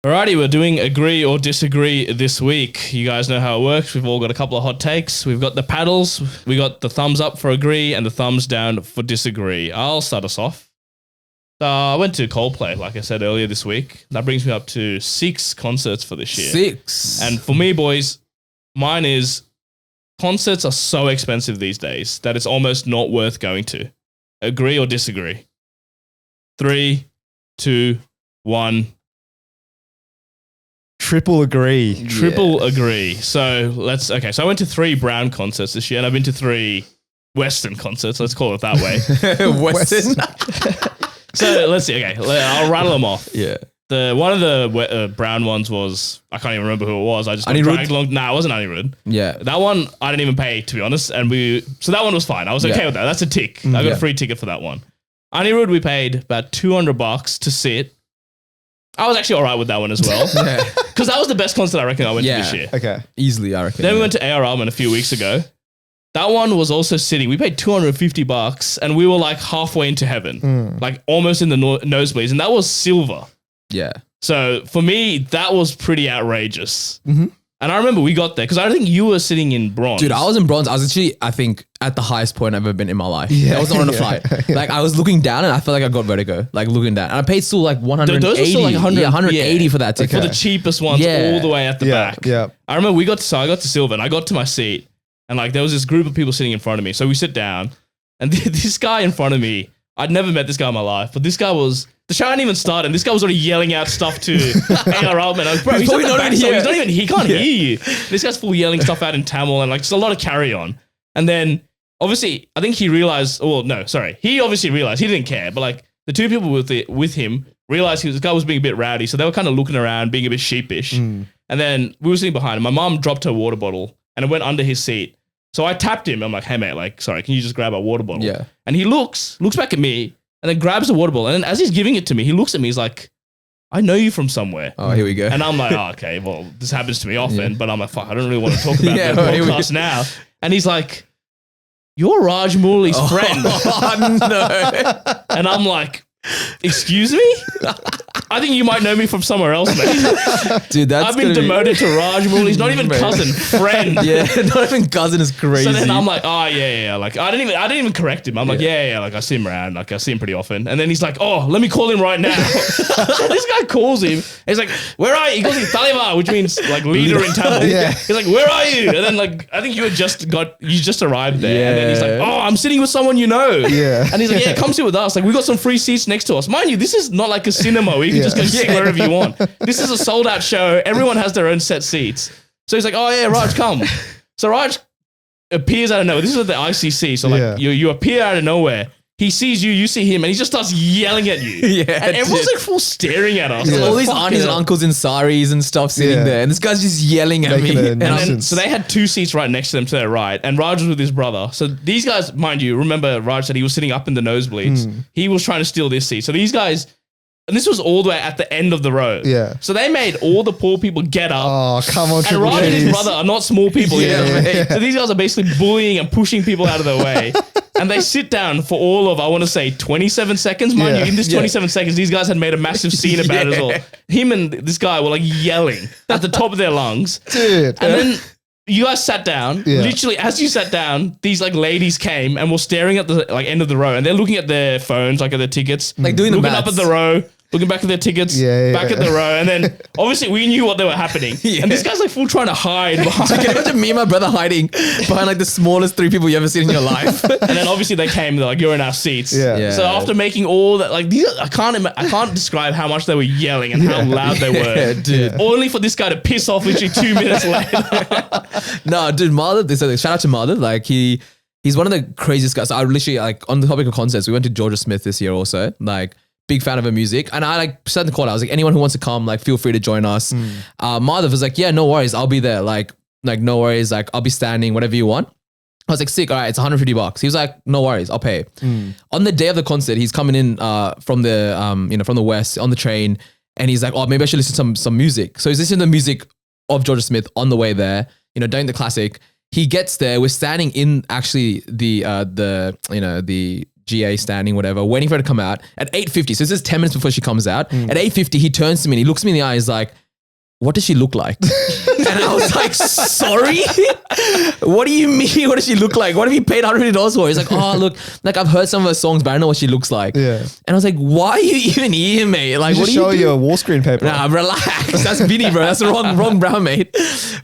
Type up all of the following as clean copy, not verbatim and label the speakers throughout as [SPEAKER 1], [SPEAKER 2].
[SPEAKER 1] Alrighty, we're doing agree or disagree this week. You guys know how it works. We've all got a couple of hot takes. We've got the paddles. We got the thumbs up for agree and the thumbs down for disagree. I'll start us off. I went to Coldplay, like I said earlier this week. That brings me up to 6 concerts for this year.
[SPEAKER 2] 6.
[SPEAKER 1] And for me, boys, mine is concerts are so expensive these days that it's almost not worth going to. Agree or disagree? 3, 2, 1.
[SPEAKER 3] Triple agree.
[SPEAKER 1] Triple agree. So so I went to 3 Brown concerts this year and I've been to 3 Western concerts. Let's call it that way.
[SPEAKER 2] Western.
[SPEAKER 1] So let's see. Okay, I'll rattle them off.
[SPEAKER 2] Yeah.
[SPEAKER 1] One of the Brown ones was, I can't even remember who it was. I just got dragged along. Nah, it wasn't Anirudh.
[SPEAKER 2] Yeah.
[SPEAKER 1] That one, I didn't even pay, to be honest. So that one was fine. I was okay with that. That's a tick. I got a free ticket for that one. Anirudh, we paid about $200 to sit. I was actually all right with that one as well. Because that was the best concert I reckon I went to this year.
[SPEAKER 3] Okay.
[SPEAKER 2] Easily, I reckon.
[SPEAKER 1] Then we went to AR Alman a few weeks ago. That one was also sitting. We paid $250 and we were like halfway into heaven. Like almost in the nosebleeds. And that was silver.
[SPEAKER 2] Yeah.
[SPEAKER 1] So for me, that was pretty outrageous. Mm-hmm. And I remember we got there because I think you were sitting in bronze.
[SPEAKER 2] Dude, I was in bronze. I was actually, I think, at the highest point I've ever been in my life.
[SPEAKER 3] Yeah.
[SPEAKER 2] I wasn't on a flight. Like, I was looking down and I felt like I got vertigo, like looking down. And I paid still like 180.
[SPEAKER 1] Those were still like
[SPEAKER 2] 180 for that ticket.
[SPEAKER 1] For the cheapest ones all the way at the back.
[SPEAKER 3] Yeah.
[SPEAKER 1] I remember I got to silver and I got to my seat and like there was this group of people sitting in front of me. So we sit down and this guy in front of me, I'd never met this guy in my life, but this guy was... The show hadn't even started, and this guy was already yelling out stuff to A.R. Altman. I was, bro, he's not even here. He's not even, he can't hear you. This guy's full yelling stuff out in Tamil and like just a lot of carry on. And then obviously, I think he realized, he obviously realized he didn't care, but like the 2 people with him realized this guy was being a bit rowdy. So they were kind of looking around, being a bit sheepish. And then we were sitting behind him. My mom dropped her water bottle and it went under his seat. So I tapped him. I'm like, hey mate, like, sorry, can you just grab our water bottle?
[SPEAKER 2] Yeah. And
[SPEAKER 1] he looks back at me. And then grabs the water bottle. And then as he's giving it to me, he looks at me. He's like, I know you from somewhere.
[SPEAKER 2] Oh, here we go.
[SPEAKER 1] And I'm like, oh, okay, well, this happens to me often. But I'm like, fuck, I don't really want to talk about the podcast now. And he's like, you're Raj Mooley's friend.
[SPEAKER 2] Oh, no.
[SPEAKER 1] And I'm like, excuse me? I think you might know me from somewhere else, mate.
[SPEAKER 2] Dude,
[SPEAKER 1] I've been demoted to Raj Mooley. He's not even cousin, friend.
[SPEAKER 2] Yeah, not even cousin is crazy.
[SPEAKER 1] So then I'm like, oh yeah. Like I didn't even correct him. I'm like, yeah. Like I see him around. Like I see him pretty often. And then he's like, oh, let me call him right now. So this guy calls him. He's like, where are you? He calls him Taliban, which means like leader in Tamil.
[SPEAKER 3] Yeah.
[SPEAKER 1] He's like, where are you? And then like I think you just arrived there.
[SPEAKER 2] Yeah.
[SPEAKER 1] And then he's like, oh, I'm sitting with someone you know.
[SPEAKER 3] Yeah.
[SPEAKER 1] And he's like, yeah, come sit with us. Like we got some free seats next to us. Mind you, this is not like a cinema where you can just go sit wherever you want. This is a sold out show. Everyone has their own set seats. So he's like, oh yeah, Raj, come. So Raj appears out of nowhere. This is at the ICC. So like you appear out of nowhere. He sees you, you see him, and he just starts yelling at you.
[SPEAKER 2] Yeah,
[SPEAKER 1] and everyone's like full staring at us.
[SPEAKER 2] Yeah.
[SPEAKER 1] Like,
[SPEAKER 2] all these aunties and uncles in saris and stuff sitting there, and this guy's just yelling at me.
[SPEAKER 1] And then, so they had 2 seats right next to them to their right, and Raj was with his brother. So these guys, mind you, remember Raj said he was sitting up in the nosebleeds. He was trying to steal this seat. So these guys... And this was all the way at the end of the row.
[SPEAKER 3] Yeah.
[SPEAKER 1] So they made all the poor people get up.
[SPEAKER 3] Oh, come on,
[SPEAKER 1] And Raj and his brother are not small people. You know what I mean?
[SPEAKER 3] Yeah.
[SPEAKER 1] So these guys are basically bullying and pushing people out of their way. And they sit down for all of, I want to say, 27 seconds. Mind you, in this 27 seconds, these guys had made a massive scene about it as well. Him and this guy were like yelling at the top of their lungs.
[SPEAKER 3] Dude.
[SPEAKER 1] And then you guys sat down. Literally, as you sat down, these like ladies came and were staring at the like end of the row. And they're looking at their phones, like at their tickets.
[SPEAKER 2] Like doing the
[SPEAKER 1] looking
[SPEAKER 2] maths.
[SPEAKER 1] up at the row. Looking back at their tickets, back at the row, and then obviously we knew what they were happening. And this guy's like full trying to hide behind.
[SPEAKER 2] So can you imagine me and my brother hiding behind like the smallest 3 people you ever seen in your life?
[SPEAKER 1] And then obviously they came, they're like, you're in our seats.
[SPEAKER 3] Yeah.
[SPEAKER 1] So after making all that, like these, I can't describe how much they were yelling and how loud they were.
[SPEAKER 2] Dude.
[SPEAKER 1] Only for this guy to piss off literally 2 minutes later.
[SPEAKER 2] No, dude, Madhav, shout out to Madhav. Like he's one of the craziest guys. So I literally like on the topic of concerts, we went to Georgia Smith this year also. Like big fan of her music. And I like said in the call, I was like, anyone who wants to come, like feel free to join us. Madhav was like, yeah, no worries. I'll be there. Like no worries. Like I'll be standing, whatever you want. I was like, sick. All right. It's $150. He was like, no worries. I'll pay. On the day of the concert, he's coming in from the West on the train. And he's like, oh, maybe I should listen to some music. So he's listening to the music of Georgia Smith on the way there, doing the classic. He gets there. We're standing in actually the GA standing, whatever, waiting for her to come out at 8:50. So this is 10 minutes before she comes out. At 8:50, he turns to me and he looks me in the eye. He's like, what does she look like? And I was like, sorry? What do you mean? What does she look like? What have you paid $150 for? He's like, oh, look, like I've heard some of her songs, but I don't know what she looks like.
[SPEAKER 3] Yeah.
[SPEAKER 2] And I was like, why are you even here, mate? Like, what
[SPEAKER 3] Just
[SPEAKER 2] are
[SPEAKER 3] show
[SPEAKER 2] you
[SPEAKER 3] your wall screen paper.
[SPEAKER 2] Nah, relax. That's Vinny, bro. That's the wrong brown, mate.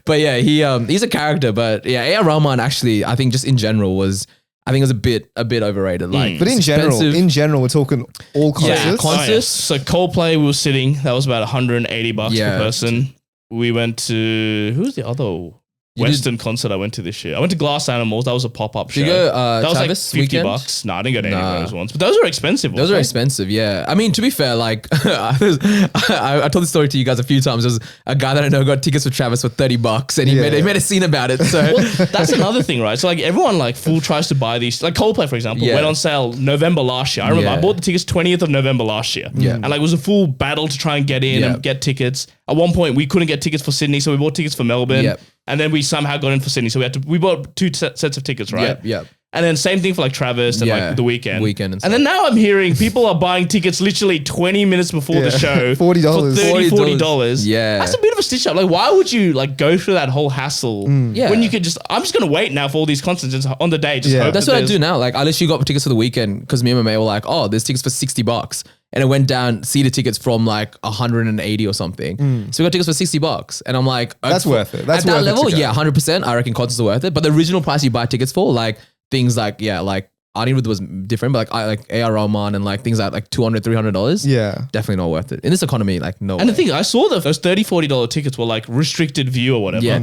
[SPEAKER 2] But yeah, he's a character. But yeah, A.R. Rahman actually, I think just in general was a bit overrated. Like,
[SPEAKER 3] But in general, we're talking all concerts.
[SPEAKER 2] Yeah,
[SPEAKER 1] Oh, yes. So Coldplay, we were sitting. That was about $180
[SPEAKER 2] Yeah.
[SPEAKER 1] per person. We went to who's the other Western concert I went to this year? I went to Glass Animals. That was a pop-up show.
[SPEAKER 2] Did you go
[SPEAKER 1] that was like
[SPEAKER 2] Travis
[SPEAKER 1] $50.
[SPEAKER 2] weekend?
[SPEAKER 1] No, I didn't go to any
[SPEAKER 2] Nah.
[SPEAKER 1] of those ones. But those were expensive.
[SPEAKER 2] Those are expensive, yeah. I mean, to be fair, like I told the story to you guys a few times. There was a guy that I know got tickets for Travis for $30, and he made a scene about it. So
[SPEAKER 1] Well, that's another thing, right? So like everyone like full tries to buy these. Like Coldplay, for example,
[SPEAKER 2] Yeah.
[SPEAKER 1] went on sale November last year. I remember
[SPEAKER 2] Yeah.
[SPEAKER 1] I bought the tickets 20th of November last year.
[SPEAKER 2] Yeah.
[SPEAKER 1] And like it was a full battle to try and get in
[SPEAKER 2] Yeah.
[SPEAKER 1] and get tickets. At one point, we couldn't get tickets for Sydney, so we bought tickets for Melbourne.
[SPEAKER 2] Yep.
[SPEAKER 1] And then we somehow got in for Sydney, so we bought two sets of tickets, right?
[SPEAKER 2] Yep.
[SPEAKER 1] And then same thing for like Travis and
[SPEAKER 2] Yeah.
[SPEAKER 1] like the weekend.
[SPEAKER 2] Weekend and
[SPEAKER 1] and then now I'm hearing people are buying tickets literally 20 minutes before the show.
[SPEAKER 3] $40.
[SPEAKER 1] For $40.
[SPEAKER 2] Yeah.
[SPEAKER 1] That's a bit of a stitch up. Like, why would you like go through that whole hassle
[SPEAKER 2] Yeah.
[SPEAKER 1] when you could I'm just going to wait now for all these concerts just on the day. Just
[SPEAKER 3] Yeah.
[SPEAKER 1] hope
[SPEAKER 2] that's
[SPEAKER 1] that
[SPEAKER 2] what I
[SPEAKER 1] there's-
[SPEAKER 2] do now. Like I literally got tickets for the weekend because me and my mate were like, oh, there's tickets for $60. And it went down seated tickets from like 180 or something. So we got tickets for $60. And I'm like,
[SPEAKER 3] That's worth it. That's
[SPEAKER 2] at that
[SPEAKER 3] worth it
[SPEAKER 2] level,
[SPEAKER 3] to go.
[SPEAKER 2] yeah, 100%. I reckon concerts are worth it. But the original price you buy tickets for, like things like, like Anirudh was different, but like A.R. Rahman and like things like $200, $300.
[SPEAKER 3] Yeah.
[SPEAKER 2] Definitely not worth it. In this economy, like no
[SPEAKER 1] And the
[SPEAKER 2] way.
[SPEAKER 1] thing, I saw those $30, $40 tickets were like restricted view or whatever.
[SPEAKER 2] Yeah.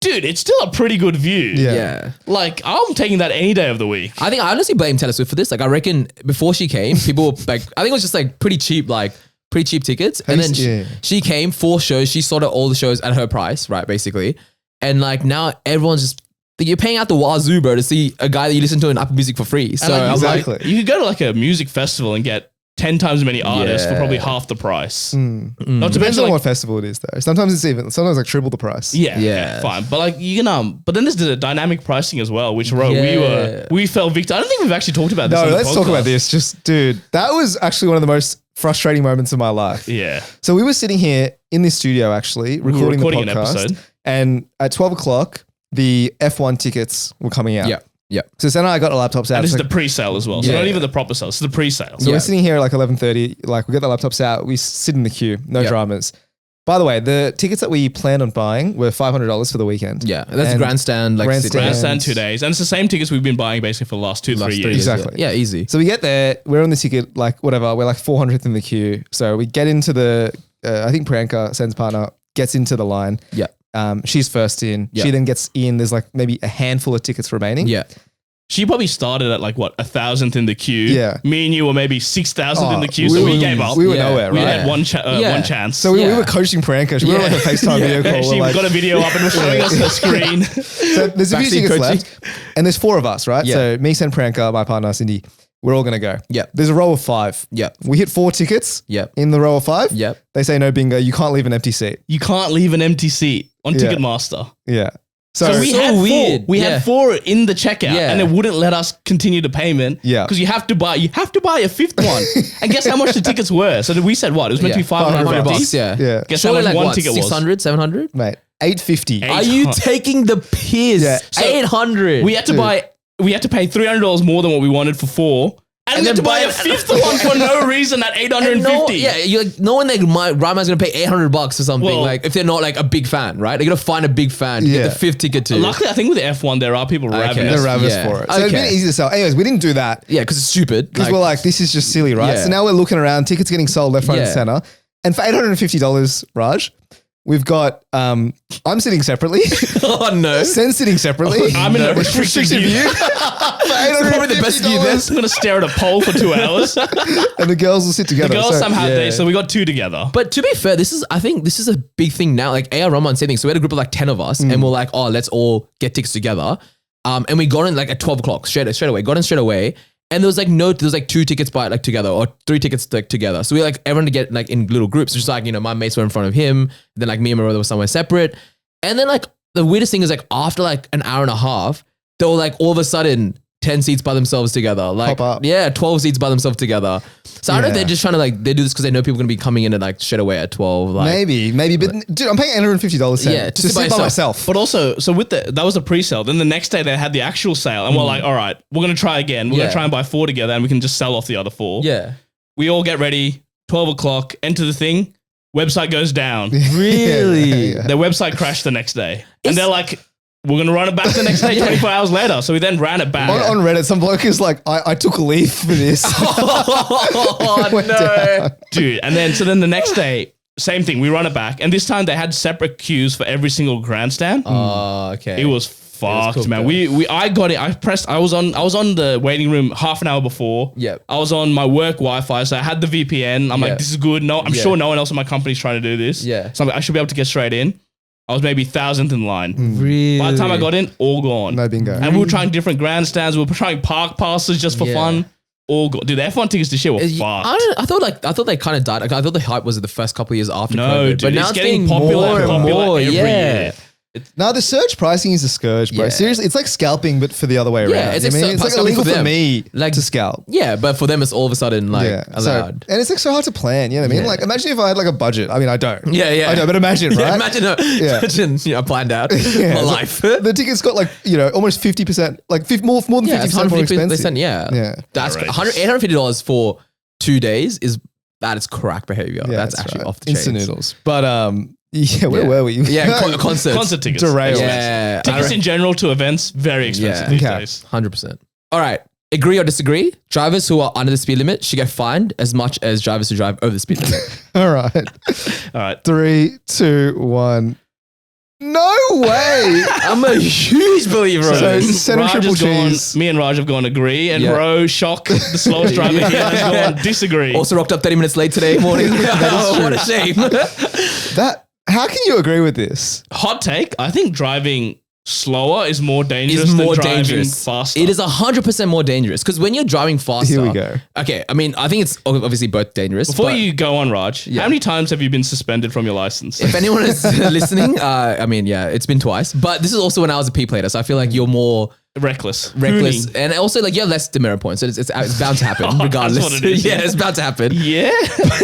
[SPEAKER 1] Dude, it's still a pretty good view.
[SPEAKER 3] Yeah.
[SPEAKER 2] Yeah.
[SPEAKER 1] Like, I'm taking that any day of the week.
[SPEAKER 2] I think I honestly blame Taylor Swift for this. Like I reckon before she came, people were like, I think it was just like pretty cheap tickets. And then
[SPEAKER 3] Yeah.
[SPEAKER 2] she came 4 shows. She sorted all the shows at her price, right? Basically. And like now everyone's just, you're paying out the wazoo, bro, to see a guy that you listen to in Apple Music for free. So
[SPEAKER 1] like,
[SPEAKER 2] I'm
[SPEAKER 3] exactly.
[SPEAKER 2] like,
[SPEAKER 1] You could go to like a music festival and get 10 times as many artists for
[SPEAKER 2] Yeah.
[SPEAKER 1] probably half the price.
[SPEAKER 3] Mm.
[SPEAKER 1] Not to
[SPEAKER 3] Depends
[SPEAKER 1] mention
[SPEAKER 3] on
[SPEAKER 1] like,
[SPEAKER 3] what festival it is, though. Sometimes like triple the price.
[SPEAKER 1] yeah,
[SPEAKER 2] Yeah.
[SPEAKER 1] fine. But like you can but then there's the dynamic pricing as well, which
[SPEAKER 2] Yeah.
[SPEAKER 1] we fell victim. I don't think we've actually talked about this.
[SPEAKER 3] No,
[SPEAKER 1] on the
[SPEAKER 3] let's talk
[SPEAKER 1] podcast.
[SPEAKER 3] about this. Just, dude, that was actually one of the most frustrating moments of my life.
[SPEAKER 1] Yeah.
[SPEAKER 3] So we were sitting here in this studio, actually, recording
[SPEAKER 1] recording
[SPEAKER 3] the
[SPEAKER 1] an
[SPEAKER 3] podcast.
[SPEAKER 1] episode.
[SPEAKER 3] And at 12 o'clock, the F1 tickets were coming out.
[SPEAKER 2] yeah. Yeah.
[SPEAKER 3] So Senna and I got our laptops out.
[SPEAKER 1] And this
[SPEAKER 3] It's
[SPEAKER 1] is the pre-sale as well. So
[SPEAKER 2] Yeah.
[SPEAKER 1] not even the proper sale. It's the pre-sale.
[SPEAKER 3] So
[SPEAKER 2] Yeah.
[SPEAKER 3] we're sitting here at like 11:30, like we get the laptops out, we sit in the queue, no
[SPEAKER 2] Yeah.
[SPEAKER 3] dramas. By the way, the tickets that we planned on buying were $500 for the weekend.
[SPEAKER 2] Yeah. That's
[SPEAKER 3] And
[SPEAKER 2] grandstand, like
[SPEAKER 3] Grandstand.
[SPEAKER 2] city.
[SPEAKER 1] Grandstand 2 days. And it's the same tickets we've been buying basically for the last 2-3
[SPEAKER 2] Last
[SPEAKER 1] years.
[SPEAKER 2] 3 years,
[SPEAKER 3] Exactly.
[SPEAKER 2] Yeah, easy.
[SPEAKER 3] So we get there, we're on the ticket, like whatever, we're like 400th in the queue. So we get into the, I think Priyanka, Sen's partner, gets into the line.
[SPEAKER 2] Yeah.
[SPEAKER 3] She's first in.
[SPEAKER 2] Yeah.
[SPEAKER 3] She then gets in. There's like maybe a handful of tickets remaining.
[SPEAKER 2] Yeah.
[SPEAKER 1] She probably started at like what 1,000th in the queue.
[SPEAKER 3] Yeah.
[SPEAKER 1] Me and you were maybe 6,000th in the queue.
[SPEAKER 3] we
[SPEAKER 1] So we
[SPEAKER 3] were-
[SPEAKER 1] gave up.
[SPEAKER 3] We were
[SPEAKER 2] Yeah.
[SPEAKER 3] nowhere,
[SPEAKER 1] We
[SPEAKER 3] right?
[SPEAKER 1] had one
[SPEAKER 2] Yeah.
[SPEAKER 1] chance.
[SPEAKER 3] So we
[SPEAKER 2] Yeah.
[SPEAKER 3] were coaching Priyanka. We were
[SPEAKER 2] Yeah.
[SPEAKER 3] like a FaceTime video call.
[SPEAKER 1] she
[SPEAKER 3] We're like,
[SPEAKER 1] got a video up and was showing us her screen.
[SPEAKER 3] so there's a few
[SPEAKER 2] Backseat
[SPEAKER 3] tickets
[SPEAKER 2] coaching.
[SPEAKER 3] left, and there's 4 of us, right?
[SPEAKER 2] Yeah.
[SPEAKER 3] So me, Sen, Priyanka, my partner Cindy, we're all gonna go.
[SPEAKER 2] Yeah.
[SPEAKER 3] There's a row of 5.
[SPEAKER 2] Yeah.
[SPEAKER 3] We hit 4 tickets.
[SPEAKER 2] Yeah.
[SPEAKER 3] In the row of 5.
[SPEAKER 2] Yep.
[SPEAKER 3] They say no bingo. You can't leave an empty seat.
[SPEAKER 1] You can't leave an empty seat on
[SPEAKER 3] Yeah.
[SPEAKER 1] Ticketmaster.
[SPEAKER 3] Yeah.
[SPEAKER 1] So we
[SPEAKER 2] So
[SPEAKER 1] had
[SPEAKER 2] weird.
[SPEAKER 1] 4. We
[SPEAKER 2] Yeah.
[SPEAKER 1] had 4 in the checkout,
[SPEAKER 2] Yeah.
[SPEAKER 1] and it wouldn't let us continue the payment.
[SPEAKER 3] Yeah.
[SPEAKER 1] because you have to buy a 5th one. And guess how much the tickets were? So we said what? It was meant to be
[SPEAKER 2] Yeah. $500
[SPEAKER 1] $500.
[SPEAKER 2] Yeah.
[SPEAKER 3] Yeah.
[SPEAKER 1] Guess
[SPEAKER 2] Surely
[SPEAKER 1] how much
[SPEAKER 2] like
[SPEAKER 1] one
[SPEAKER 2] what,
[SPEAKER 1] ticket was?
[SPEAKER 2] 600, 700?
[SPEAKER 3] Mate, 850.
[SPEAKER 1] Eight-
[SPEAKER 2] Are you
[SPEAKER 1] 800.
[SPEAKER 2] taking the piss?
[SPEAKER 3] Yeah.
[SPEAKER 1] So
[SPEAKER 2] 800.
[SPEAKER 1] We had to pay $300 more than what we wanted for 4. And we had
[SPEAKER 2] then
[SPEAKER 1] to buy a
[SPEAKER 2] buy-
[SPEAKER 1] 5th one for no reason at
[SPEAKER 2] And
[SPEAKER 1] $850.
[SPEAKER 2] you're like, no one like Rama's gonna pay $800 for something.
[SPEAKER 1] Well-
[SPEAKER 2] like if they're not like a big fan, right? They're gonna find a big fan to
[SPEAKER 3] Yeah.
[SPEAKER 2] get the 5th ticket to.
[SPEAKER 1] Luckily, I think with the F1, there are people ravenous.
[SPEAKER 3] They're ravenous
[SPEAKER 2] Yeah.
[SPEAKER 3] for it. So it's
[SPEAKER 2] Okay.
[SPEAKER 3] been easy to sell. Anyways, we didn't do that
[SPEAKER 2] Yeah, because it's stupid.
[SPEAKER 3] because we're like, this is just silly, right?
[SPEAKER 2] Yeah.
[SPEAKER 3] So now we're looking around, tickets getting sold left, right, and
[SPEAKER 2] Yeah.
[SPEAKER 3] center. And for $850, Raj, we've got, I'm sitting separately.
[SPEAKER 2] oh no,
[SPEAKER 3] Sen's sitting separately.
[SPEAKER 1] I'm in a restricted view.
[SPEAKER 2] probably the best view there.
[SPEAKER 1] I'm going to stare at a pole for 2 hours. The
[SPEAKER 3] And the girls will sit together.
[SPEAKER 1] girls
[SPEAKER 3] So-
[SPEAKER 1] somehow,
[SPEAKER 2] yeah.
[SPEAKER 1] so we got 2 together.
[SPEAKER 2] But to be fair, I think this is a big thing now. Like A.R. Rahman said things. So we had a group of like 10 of us, and we're like, oh, let's all get tickets together. And we got in like at 12 o'clock straight away. Got in straight away. And there was like 2 tickets by like together or 3 tickets like together. So we like everyone to get like in little groups. Just like, my mates were in front of him. Then like me and my brother were somewhere separate. And then like the weirdest thing is like after like an hour and a half, they were like all of a sudden 10 seats by themselves together. Like,
[SPEAKER 3] Pop up.
[SPEAKER 2] yeah, 12 seats by themselves together. So I don't know if
[SPEAKER 3] Yeah.
[SPEAKER 2] they're just trying to like, they do this because they know people are going to be coming in and like straight away at 12. Like,
[SPEAKER 3] Maybe, but dude, I'm paying $850
[SPEAKER 2] Yeah,
[SPEAKER 3] to sit by myself.
[SPEAKER 1] But also, so with that was the pre-sale. Then the next day they had the actual sale, and we're like, all right, we're gonna try again. We're
[SPEAKER 2] Yeah.
[SPEAKER 1] gonna try and buy 4 together, and we can just sell off the other 4.
[SPEAKER 2] Yeah.
[SPEAKER 1] We all get ready. 12 o'clock. Enter the thing. Website goes down.
[SPEAKER 2] Really?
[SPEAKER 3] Yeah.
[SPEAKER 1] Their website crashed the next day,
[SPEAKER 2] It's-
[SPEAKER 1] and they're like, we're gonna run it back the next day, 24 hours later. So we then ran it back.
[SPEAKER 3] On Reddit, some bloke is like, I took a leave for this.
[SPEAKER 2] Oh,
[SPEAKER 3] Went
[SPEAKER 2] no.
[SPEAKER 3] down.
[SPEAKER 1] Dude, and then the next day, same thing. We run it back, and this time they had separate queues for every single grandstand.
[SPEAKER 2] Oh, okay.
[SPEAKER 1] It was fucked,
[SPEAKER 2] cooked,
[SPEAKER 1] man.
[SPEAKER 2] though.
[SPEAKER 1] I got it. I was on the waiting room half an hour before.
[SPEAKER 2] Yep.
[SPEAKER 1] I was on my work Wi-Fi, so I had the VPN. I'm
[SPEAKER 2] Yeah.
[SPEAKER 1] like, this is good. No, I'm
[SPEAKER 2] Yeah.
[SPEAKER 1] sure no one else in my company is trying to do this.
[SPEAKER 2] Yeah.
[SPEAKER 1] So I'm like, I should be able to get straight in. I was maybe 1,000th in line.
[SPEAKER 2] Really?
[SPEAKER 1] By the time I got in, all gone.
[SPEAKER 3] No bingo.
[SPEAKER 1] And we were trying different grandstands. We were trying park passes just for
[SPEAKER 2] Yeah.
[SPEAKER 1] fun. All gone. Dude, the F1 tickets this year were fucked.
[SPEAKER 2] I thought they kind of died. Like, I thought the hype was the first couple of years after
[SPEAKER 1] No,
[SPEAKER 2] COVID.
[SPEAKER 1] dude,
[SPEAKER 2] but now
[SPEAKER 1] it's
[SPEAKER 2] it's
[SPEAKER 1] getting
[SPEAKER 2] getting
[SPEAKER 1] popular
[SPEAKER 2] more
[SPEAKER 1] and
[SPEAKER 2] and
[SPEAKER 1] popular
[SPEAKER 2] more.
[SPEAKER 1] every
[SPEAKER 2] Yeah.
[SPEAKER 1] year.
[SPEAKER 3] No, the surge pricing is a scourge, bro.
[SPEAKER 2] Yeah.
[SPEAKER 3] Seriously, it's like scalping, but for the other way around.
[SPEAKER 2] Yeah, it's
[SPEAKER 3] You know what I mean?
[SPEAKER 2] like
[SPEAKER 3] It's like
[SPEAKER 2] scalping
[SPEAKER 3] illegal
[SPEAKER 2] for
[SPEAKER 3] for
[SPEAKER 2] them.
[SPEAKER 3] me
[SPEAKER 2] Like-
[SPEAKER 3] to scalp.
[SPEAKER 2] Yeah, but for them, it's all of a sudden like
[SPEAKER 3] Yeah,
[SPEAKER 2] allowed.
[SPEAKER 3] and it's like so hard to plan. You know what I mean?
[SPEAKER 2] Yeah.
[SPEAKER 3] Like, imagine if I had like a budget. I mean, I don't.
[SPEAKER 2] Yeah.
[SPEAKER 3] I know, but imagine, right?
[SPEAKER 2] Yeah, imagine, I planned out
[SPEAKER 3] Yeah,
[SPEAKER 2] my
[SPEAKER 3] so
[SPEAKER 2] life.
[SPEAKER 3] The tickets got like almost 50%, like more than
[SPEAKER 2] Yeah,
[SPEAKER 3] 50%
[SPEAKER 2] it's
[SPEAKER 3] more
[SPEAKER 2] 150%.
[SPEAKER 3] expensive.
[SPEAKER 2] Yeah. That's
[SPEAKER 1] Outrageous.
[SPEAKER 2] $850 for 2 days that is crack behavior.
[SPEAKER 3] Yeah,
[SPEAKER 2] that's actually
[SPEAKER 3] right.
[SPEAKER 2] off the chains.
[SPEAKER 3] Instant noodles. But yeah, where
[SPEAKER 2] Yeah.
[SPEAKER 3] were we?
[SPEAKER 2] Yeah, concerts.
[SPEAKER 1] Concert tickets.
[SPEAKER 3] Derailed.
[SPEAKER 2] Yeah,
[SPEAKER 1] Tickets in general to events, very expensive
[SPEAKER 2] Yeah.
[SPEAKER 1] these
[SPEAKER 3] Okay.
[SPEAKER 1] days.
[SPEAKER 2] 100%. All right. Agree or disagree? Drivers who are under the speed limit should get fined as much as drivers who drive over the speed limit.
[SPEAKER 3] All right.
[SPEAKER 1] All right.
[SPEAKER 3] 3, 2, 1. No way.
[SPEAKER 2] I'm a huge believer of
[SPEAKER 3] So
[SPEAKER 2] this.
[SPEAKER 3] Center
[SPEAKER 1] Raj
[SPEAKER 3] triple
[SPEAKER 1] has gone,
[SPEAKER 3] cheese.
[SPEAKER 1] me and Raj have gone agree, and
[SPEAKER 2] Yeah.
[SPEAKER 1] Ro, Shock, the slowest driver here, has gone disagree.
[SPEAKER 2] Also rocked up 30 minutes late today morning. What a shame.
[SPEAKER 3] How can you agree with this?
[SPEAKER 1] Hot take, I think driving slower is more dangerous
[SPEAKER 2] Is more
[SPEAKER 1] than driving
[SPEAKER 2] dangerous.
[SPEAKER 1] faster.
[SPEAKER 2] It is 100% more dangerous because when you're driving faster.
[SPEAKER 3] Here we go.
[SPEAKER 2] Okay, I mean, I think it's obviously both dangerous.
[SPEAKER 1] Before
[SPEAKER 2] but
[SPEAKER 1] you go on, Raj,
[SPEAKER 2] Yeah.
[SPEAKER 1] how many times have you been suspended from your license?
[SPEAKER 2] if anyone is listening, I mean, yeah, it's been twice. But this is also when I was a P plater, so I feel like you're more
[SPEAKER 1] Reckless.
[SPEAKER 2] reckless,
[SPEAKER 1] Hooning.
[SPEAKER 2] and also like you have less demerit points. So it's bound to happen
[SPEAKER 1] Oh, that's
[SPEAKER 2] regardless.
[SPEAKER 1] what it is,
[SPEAKER 2] yeah,
[SPEAKER 1] yeah.
[SPEAKER 2] it's bound to happen.
[SPEAKER 1] Yeah.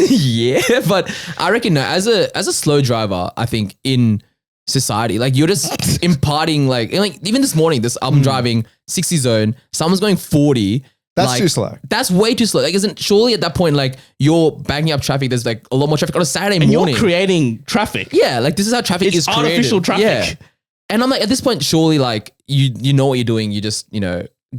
[SPEAKER 2] Yeah, but I reckon no, as a slow driver, I think in society, like you're just imparting like even this morning, I'm driving 60 zone, someone's going 40.
[SPEAKER 3] That's
[SPEAKER 2] like,
[SPEAKER 3] too slow.
[SPEAKER 2] That's way too slow. Like, isn't surely at that point like you're backing up traffic? There's like a lot more traffic on a Saturday
[SPEAKER 1] And
[SPEAKER 2] morning.
[SPEAKER 1] you're creating traffic.
[SPEAKER 2] Yeah, like this is how traffic
[SPEAKER 1] It's
[SPEAKER 2] is created.
[SPEAKER 1] artificial traffic.
[SPEAKER 2] Yeah. And I'm like, at this point, surely like you know what you're doing. You just,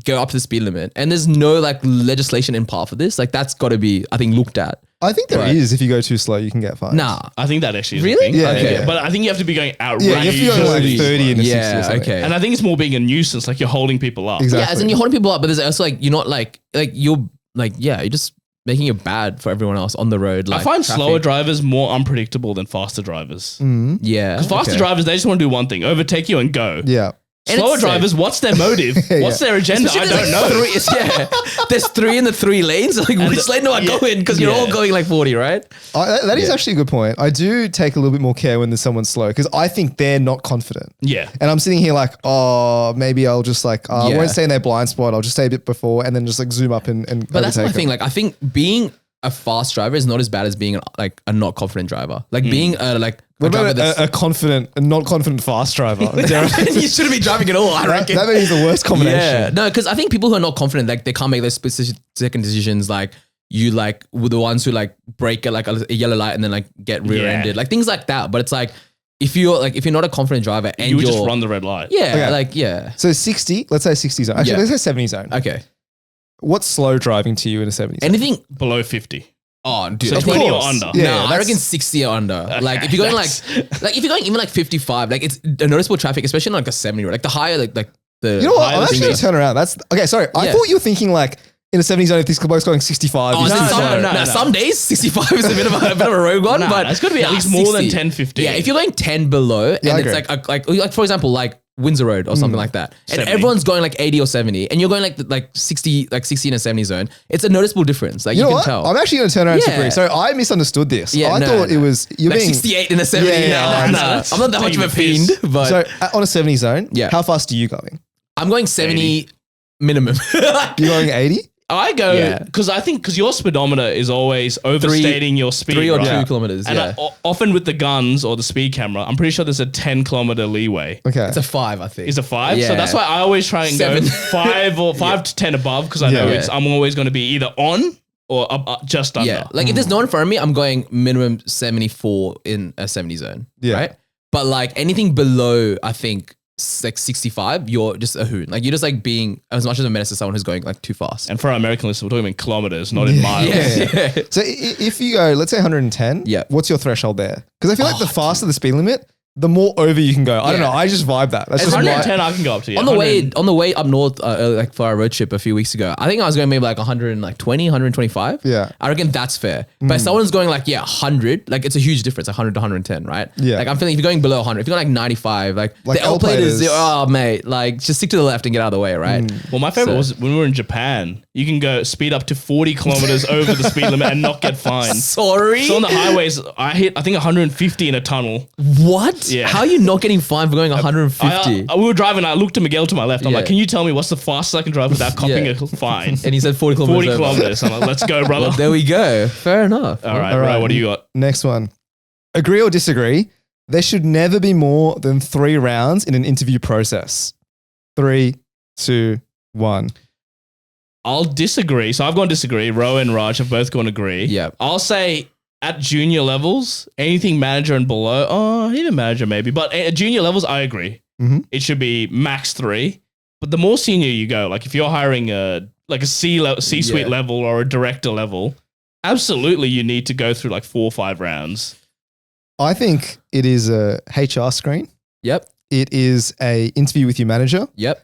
[SPEAKER 2] go up to the speed limit. And there's no like legislation in part for this. Like that's got to be, I think, looked at.
[SPEAKER 3] I think there is.
[SPEAKER 2] Right.
[SPEAKER 3] If you go too slow, you can get fined.
[SPEAKER 2] Nah.
[SPEAKER 1] I think that actually is a
[SPEAKER 2] Really?
[SPEAKER 1] thing.
[SPEAKER 3] Yeah,
[SPEAKER 1] I think-
[SPEAKER 3] yeah.
[SPEAKER 1] But I think you have to be going
[SPEAKER 3] Yeah,
[SPEAKER 1] outrageous.
[SPEAKER 3] you have to go like 30 and a 60 or
[SPEAKER 2] Yeah,
[SPEAKER 3] something.
[SPEAKER 2] okay.
[SPEAKER 1] And I think it's more being a nuisance, like you're holding people up.
[SPEAKER 3] Exactly.
[SPEAKER 2] Yeah, as in you're holding people up, but there's also like, you're not like you're like, yeah, you're just making it bad for everyone else on the road. Like
[SPEAKER 1] I find
[SPEAKER 2] traffic.
[SPEAKER 1] slower drivers more unpredictable than faster drivers.
[SPEAKER 2] Yeah.
[SPEAKER 1] Faster
[SPEAKER 2] okay.
[SPEAKER 1] drivers, they just want to do one thing, overtake you and go.
[SPEAKER 3] Yeah.
[SPEAKER 2] And
[SPEAKER 1] Slower
[SPEAKER 2] it's
[SPEAKER 1] drivers, what's their motive? What's their agenda? I
[SPEAKER 2] Especially
[SPEAKER 1] don't
[SPEAKER 2] there's,
[SPEAKER 1] know.
[SPEAKER 2] like, there's 3 in the 3 lanes. Like, which lane do I go in? Because you're all
[SPEAKER 1] Yeah.
[SPEAKER 2] going like 40, right?
[SPEAKER 3] That is actually a good point. I do take a little bit more care when there's someone slow because I think they're not confident.
[SPEAKER 1] Yeah.
[SPEAKER 3] And I'm sitting here like, oh, maybe I'll just like, I
[SPEAKER 2] Yeah.
[SPEAKER 3] won't stay in their blind spot. I'll just stay a bit before and then just like zoom up and
[SPEAKER 2] But that's my
[SPEAKER 3] overtake
[SPEAKER 2] thing.
[SPEAKER 3] them.
[SPEAKER 2] Like, I think being a fast driver is not as bad as being a not confident driver. Like being a
[SPEAKER 3] What
[SPEAKER 2] driver
[SPEAKER 3] about
[SPEAKER 2] that's
[SPEAKER 3] a confident and not confident fast driver?
[SPEAKER 2] you shouldn't be driving at all. I
[SPEAKER 3] that,
[SPEAKER 2] reckon.
[SPEAKER 3] that is the worst combination.
[SPEAKER 2] Yeah, no, because I think people who are not confident, like they can't make those specific second decisions. Like you, like were the ones who like break at like a yellow light and then like get rear-ended, like things like that. But it's like if you're not a confident driver and
[SPEAKER 1] You would
[SPEAKER 2] you're
[SPEAKER 1] just run the red light.
[SPEAKER 2] yeah,
[SPEAKER 3] Okay.
[SPEAKER 2] like yeah,
[SPEAKER 3] So 60, let's say 60 zone. Actually,
[SPEAKER 2] Yeah.
[SPEAKER 3] let's say 70 zone.
[SPEAKER 2] okay.
[SPEAKER 3] What's slow driving to you in a 70 zone?
[SPEAKER 2] Anything?
[SPEAKER 1] Below 50.
[SPEAKER 2] Oh, dude,
[SPEAKER 1] So
[SPEAKER 2] I think-
[SPEAKER 1] 20 or
[SPEAKER 3] course.
[SPEAKER 1] under.
[SPEAKER 3] Yeah,
[SPEAKER 2] no, I
[SPEAKER 3] that's-
[SPEAKER 2] reckon 60 or under. Like
[SPEAKER 1] Okay,
[SPEAKER 2] if you're going
[SPEAKER 1] that's-
[SPEAKER 2] like if you're going even like 55, like it's a noticeable traffic, especially on like a 70 road. Like the higher like the
[SPEAKER 3] You know what?
[SPEAKER 2] higher
[SPEAKER 3] I'm
[SPEAKER 2] the
[SPEAKER 3] actually
[SPEAKER 2] thing
[SPEAKER 3] going
[SPEAKER 2] is.
[SPEAKER 3] to turn around. That's okay. Sorry. I
[SPEAKER 2] Yeah.
[SPEAKER 3] thought you were thinking like in a 70 zone, if this bloke's going 65.
[SPEAKER 2] Oh,
[SPEAKER 3] he's
[SPEAKER 2] no,
[SPEAKER 3] too
[SPEAKER 2] some,
[SPEAKER 3] slow.
[SPEAKER 2] no,
[SPEAKER 1] no.
[SPEAKER 2] some days 65 is a bit of a rogue one,
[SPEAKER 1] Nah,
[SPEAKER 2] but
[SPEAKER 1] it's gotta be at least more than 10, 15.
[SPEAKER 2] Yeah, if you're going 10 below,
[SPEAKER 3] Yeah, I
[SPEAKER 2] and it's
[SPEAKER 3] agree.
[SPEAKER 2] like for example, like Windsor Road or something like that, and
[SPEAKER 1] 70.
[SPEAKER 2] everyone's going like 80 or 70, and you're going like 60, like 60 in a 70 zone. It's a noticeable difference. Like
[SPEAKER 3] You
[SPEAKER 2] you,
[SPEAKER 3] know
[SPEAKER 2] can
[SPEAKER 3] what?
[SPEAKER 2] tell.
[SPEAKER 3] I'm actually going to turn around and
[SPEAKER 2] Yeah.
[SPEAKER 3] disagree. So I misunderstood this.
[SPEAKER 2] Yeah,
[SPEAKER 3] I
[SPEAKER 2] no,
[SPEAKER 3] thought it
[SPEAKER 2] no.
[SPEAKER 3] was you're
[SPEAKER 2] like
[SPEAKER 3] being
[SPEAKER 2] 68 in a 70.
[SPEAKER 3] Yeah, yeah,
[SPEAKER 2] nah,
[SPEAKER 1] yeah.
[SPEAKER 2] I'm not that much of a
[SPEAKER 1] Taking the
[SPEAKER 2] fiend, but
[SPEAKER 3] so on a 70 zone.
[SPEAKER 2] Yeah.
[SPEAKER 3] How fast are you going?
[SPEAKER 2] I'm going 70. minimum.
[SPEAKER 3] You're going 80?
[SPEAKER 1] I go
[SPEAKER 2] Yeah.
[SPEAKER 1] because your speedometer is always overstating your speed,
[SPEAKER 2] 3 or
[SPEAKER 1] right?
[SPEAKER 2] 2 kilometers.
[SPEAKER 1] And
[SPEAKER 2] Yeah.
[SPEAKER 1] often with the guns or the speed camera, I'm pretty sure there's a 10-kilometer leeway.
[SPEAKER 3] Okay.
[SPEAKER 2] It's a 5, I think.
[SPEAKER 1] Is a 5?
[SPEAKER 2] Yeah.
[SPEAKER 1] So that's why I always try and
[SPEAKER 2] 7.
[SPEAKER 1] go 5 or 5 to 10 above because I know
[SPEAKER 3] Yeah.
[SPEAKER 1] I'm always going to be either on or just under.
[SPEAKER 2] Yeah. Like if there's no one in front of me, I'm going minimum 74 in a 70 zone.
[SPEAKER 3] Yeah.
[SPEAKER 2] Right. But like anything below, I think like 65, you're just a hoon. Like you're just like being as much as a menace to someone who's going like too fast.
[SPEAKER 1] And for our American listeners, we're talking in kilometers, not in miles.
[SPEAKER 3] Yeah. So if you go, let's say 110,
[SPEAKER 2] Yeah.
[SPEAKER 3] what's your threshold there? Because I feel like the faster the speed limit, the more over you can go. I don't
[SPEAKER 2] Yeah.
[SPEAKER 3] know. I just vibe that. That's
[SPEAKER 2] It's
[SPEAKER 3] just my,
[SPEAKER 1] 110 I can go up to. Yeah.
[SPEAKER 2] On the
[SPEAKER 1] 100.
[SPEAKER 2] way up north, like for our road trip a few weeks ago, I think I was going maybe like 120, 125.
[SPEAKER 3] Yeah.
[SPEAKER 2] I reckon that's fair. But if someone's going like 100, like it's a huge difference, 100 to 110, right?
[SPEAKER 3] Yeah.
[SPEAKER 2] Like I'm feeling if you're going below 100, if you're going like 95, like
[SPEAKER 3] Like
[SPEAKER 2] the L plate is
[SPEAKER 3] L-platers.
[SPEAKER 2] oh mate, like just stick to the left and get out of the way, right?
[SPEAKER 1] Well, my favorite
[SPEAKER 2] So-
[SPEAKER 1] was when we were in Japan. You can go speed up to 40 kilometers over the speed limit and not get fined.
[SPEAKER 2] Sorry.
[SPEAKER 1] So on the highways, I hit 150 in a tunnel.
[SPEAKER 2] What?
[SPEAKER 1] Yeah.
[SPEAKER 2] How are you not getting fined for going 150?
[SPEAKER 1] We were driving. I looked at Miguel to my left. I'm
[SPEAKER 2] Yeah.
[SPEAKER 1] like, "Can you tell me what's the fastest I can drive without copping
[SPEAKER 2] Yeah.
[SPEAKER 1] a fine?"
[SPEAKER 2] And he said 40 kilometers.
[SPEAKER 1] 40
[SPEAKER 2] over.
[SPEAKER 1] kilometers. I'm like, "Let's go, brother."
[SPEAKER 2] Well, there we go. Fair enough.
[SPEAKER 1] All right,
[SPEAKER 3] All
[SPEAKER 1] bro.
[SPEAKER 3] right.
[SPEAKER 1] What do you got?
[SPEAKER 3] next one. Agree or disagree? There should never be more than 3 rounds in an interview process. 3, 2, 1.
[SPEAKER 1] I'll disagree. So I've gone disagree. Ro and Raj have both gone agree.
[SPEAKER 2] Yeah.
[SPEAKER 1] I'll say at junior levels, anything manager and below. Oh, even manager maybe, but at junior levels, I agree.
[SPEAKER 3] Mhm.
[SPEAKER 1] It should be max 3. But the more senior you go, like if you're hiring like a C-suite
[SPEAKER 2] Yeah.
[SPEAKER 1] level or a director level, absolutely you need to go through like 4 or 5 rounds.
[SPEAKER 3] I think it is a HR screen.
[SPEAKER 2] Yep.
[SPEAKER 3] It is a interview with your manager,
[SPEAKER 2] Yep.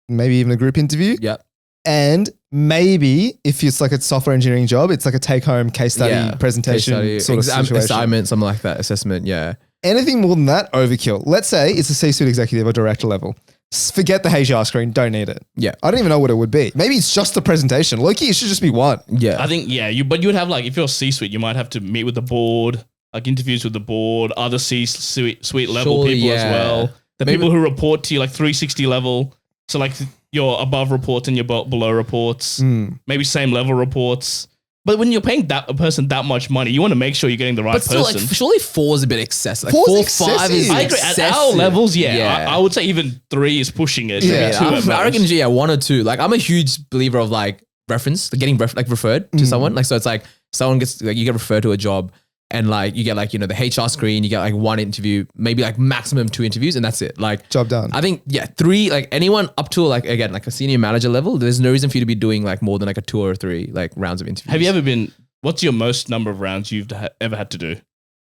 [SPEAKER 3] maybe even a group interview.
[SPEAKER 2] Yep.
[SPEAKER 3] And maybe if it's like a software engineering job, it's like a take-home case study,
[SPEAKER 2] Yeah.
[SPEAKER 3] presentation
[SPEAKER 2] Case
[SPEAKER 3] sort of
[SPEAKER 2] study,
[SPEAKER 3] situation.
[SPEAKER 2] assignment, something like that. Assessment. Yeah.
[SPEAKER 3] Anything more than that, overkill. Let's say it's a C-suite executive or director level. Forget the HR screen. Don't need it.
[SPEAKER 2] Yeah.
[SPEAKER 3] I don't even know what it would be. Maybe it's just the presentation. Loki, it should just be one.
[SPEAKER 2] Yeah.
[SPEAKER 1] I think, yeah, but you would have like, if you're C-suite, you might have to meet with the board, like interviews with the board, other C-suite level
[SPEAKER 2] Surely,
[SPEAKER 1] people as
[SPEAKER 2] yeah.
[SPEAKER 1] well. The
[SPEAKER 2] Maybe-
[SPEAKER 1] people who report to you, like 360 level. So like your above reports and your below reports, maybe same level reports. But when you're paying a person that much money, you want to make sure you're getting the right
[SPEAKER 2] But still,
[SPEAKER 1] person.
[SPEAKER 2] like, surely 4 is a bit excessive. Like
[SPEAKER 3] 4's
[SPEAKER 2] 4, 5 is
[SPEAKER 3] excessive.
[SPEAKER 1] I agree. At
[SPEAKER 2] excessive.
[SPEAKER 1] our levels, yeah.
[SPEAKER 2] Yeah.
[SPEAKER 1] I would say even 3 is pushing it.
[SPEAKER 3] Yeah.
[SPEAKER 1] Maybe 2 at
[SPEAKER 2] I reckon,
[SPEAKER 1] most.
[SPEAKER 2] yeah, 1 or 2. Like, I'm a huge believer of like reference, like getting referred to someone. Like, so it's like someone gets, like, you get referred to a job and like you get like, the HR screen, you get like 1 interview, maybe like maximum 2 interviews, and that's it. Like,
[SPEAKER 3] Job done.
[SPEAKER 2] I think, yeah, 3, like anyone up to like, again, like a senior manager level, there's no reason for you to be doing like more than like a 2 or 3 like rounds of interviews.
[SPEAKER 1] Have you ever been, what's your most number of rounds you've ever had to do?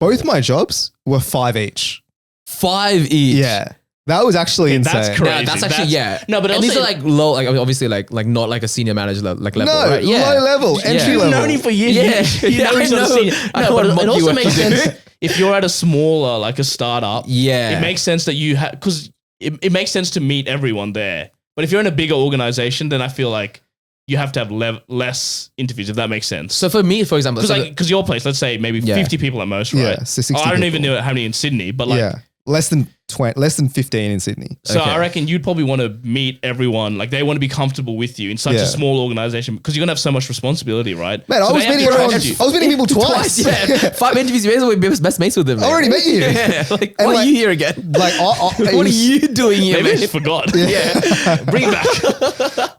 [SPEAKER 3] Both my jobs were 5 each.
[SPEAKER 2] 5 each?
[SPEAKER 3] Yeah. That was actually insane.
[SPEAKER 1] That's
[SPEAKER 2] No,
[SPEAKER 1] crazy.
[SPEAKER 2] that's actually, yeah.
[SPEAKER 1] No, but
[SPEAKER 2] and these
[SPEAKER 1] also-
[SPEAKER 2] are like low, like obviously like not like a senior manager level, like level,
[SPEAKER 3] No,
[SPEAKER 2] right? Yeah.
[SPEAKER 3] low level, entry
[SPEAKER 1] You've
[SPEAKER 3] level.
[SPEAKER 1] known him for years.
[SPEAKER 2] Yeah.
[SPEAKER 1] You know
[SPEAKER 2] Yeah,
[SPEAKER 1] he's
[SPEAKER 2] I
[SPEAKER 1] not a
[SPEAKER 2] know.
[SPEAKER 1] senior.
[SPEAKER 2] I
[SPEAKER 1] No,
[SPEAKER 2] know
[SPEAKER 1] but
[SPEAKER 2] what
[SPEAKER 1] it also
[SPEAKER 2] you
[SPEAKER 1] makes
[SPEAKER 2] have to
[SPEAKER 1] sense if you're at a smaller, like a startup.
[SPEAKER 2] Yeah.
[SPEAKER 1] It makes sense that you have, because it makes sense to meet everyone there. But if you're in a bigger organization, then I feel like you have to have less interviews, if that makes sense.
[SPEAKER 2] So for me, for example,
[SPEAKER 1] Because your place, let's say maybe
[SPEAKER 2] Yeah.
[SPEAKER 1] 50 people at most,
[SPEAKER 3] Yeah,
[SPEAKER 1] right?
[SPEAKER 3] so 60
[SPEAKER 1] I don't even
[SPEAKER 3] people.
[SPEAKER 1] know how many in Sydney, but like,
[SPEAKER 3] yeah. Less than 15 in Sydney.
[SPEAKER 1] so
[SPEAKER 2] Okay.
[SPEAKER 1] I reckon you'd probably want to meet everyone. Like they want to be comfortable with you in such
[SPEAKER 3] Yeah.
[SPEAKER 1] a small organization because you're gonna have so much responsibility, right?
[SPEAKER 3] Man,
[SPEAKER 1] So
[SPEAKER 3] I was
[SPEAKER 1] they have
[SPEAKER 3] meeting
[SPEAKER 1] to
[SPEAKER 3] everyone.
[SPEAKER 1] trust you.
[SPEAKER 3] I was meeting people twice.
[SPEAKER 2] yeah. 5 interviews, you may as well be best mates with them.
[SPEAKER 3] I already met you.
[SPEAKER 2] Yeah. Like,
[SPEAKER 3] And
[SPEAKER 2] what
[SPEAKER 3] like-
[SPEAKER 2] are you here again?
[SPEAKER 3] Like,
[SPEAKER 2] What are you doing here,
[SPEAKER 1] Maybe I
[SPEAKER 2] man?
[SPEAKER 1] just forgot.
[SPEAKER 3] Yeah.
[SPEAKER 1] Bring it back.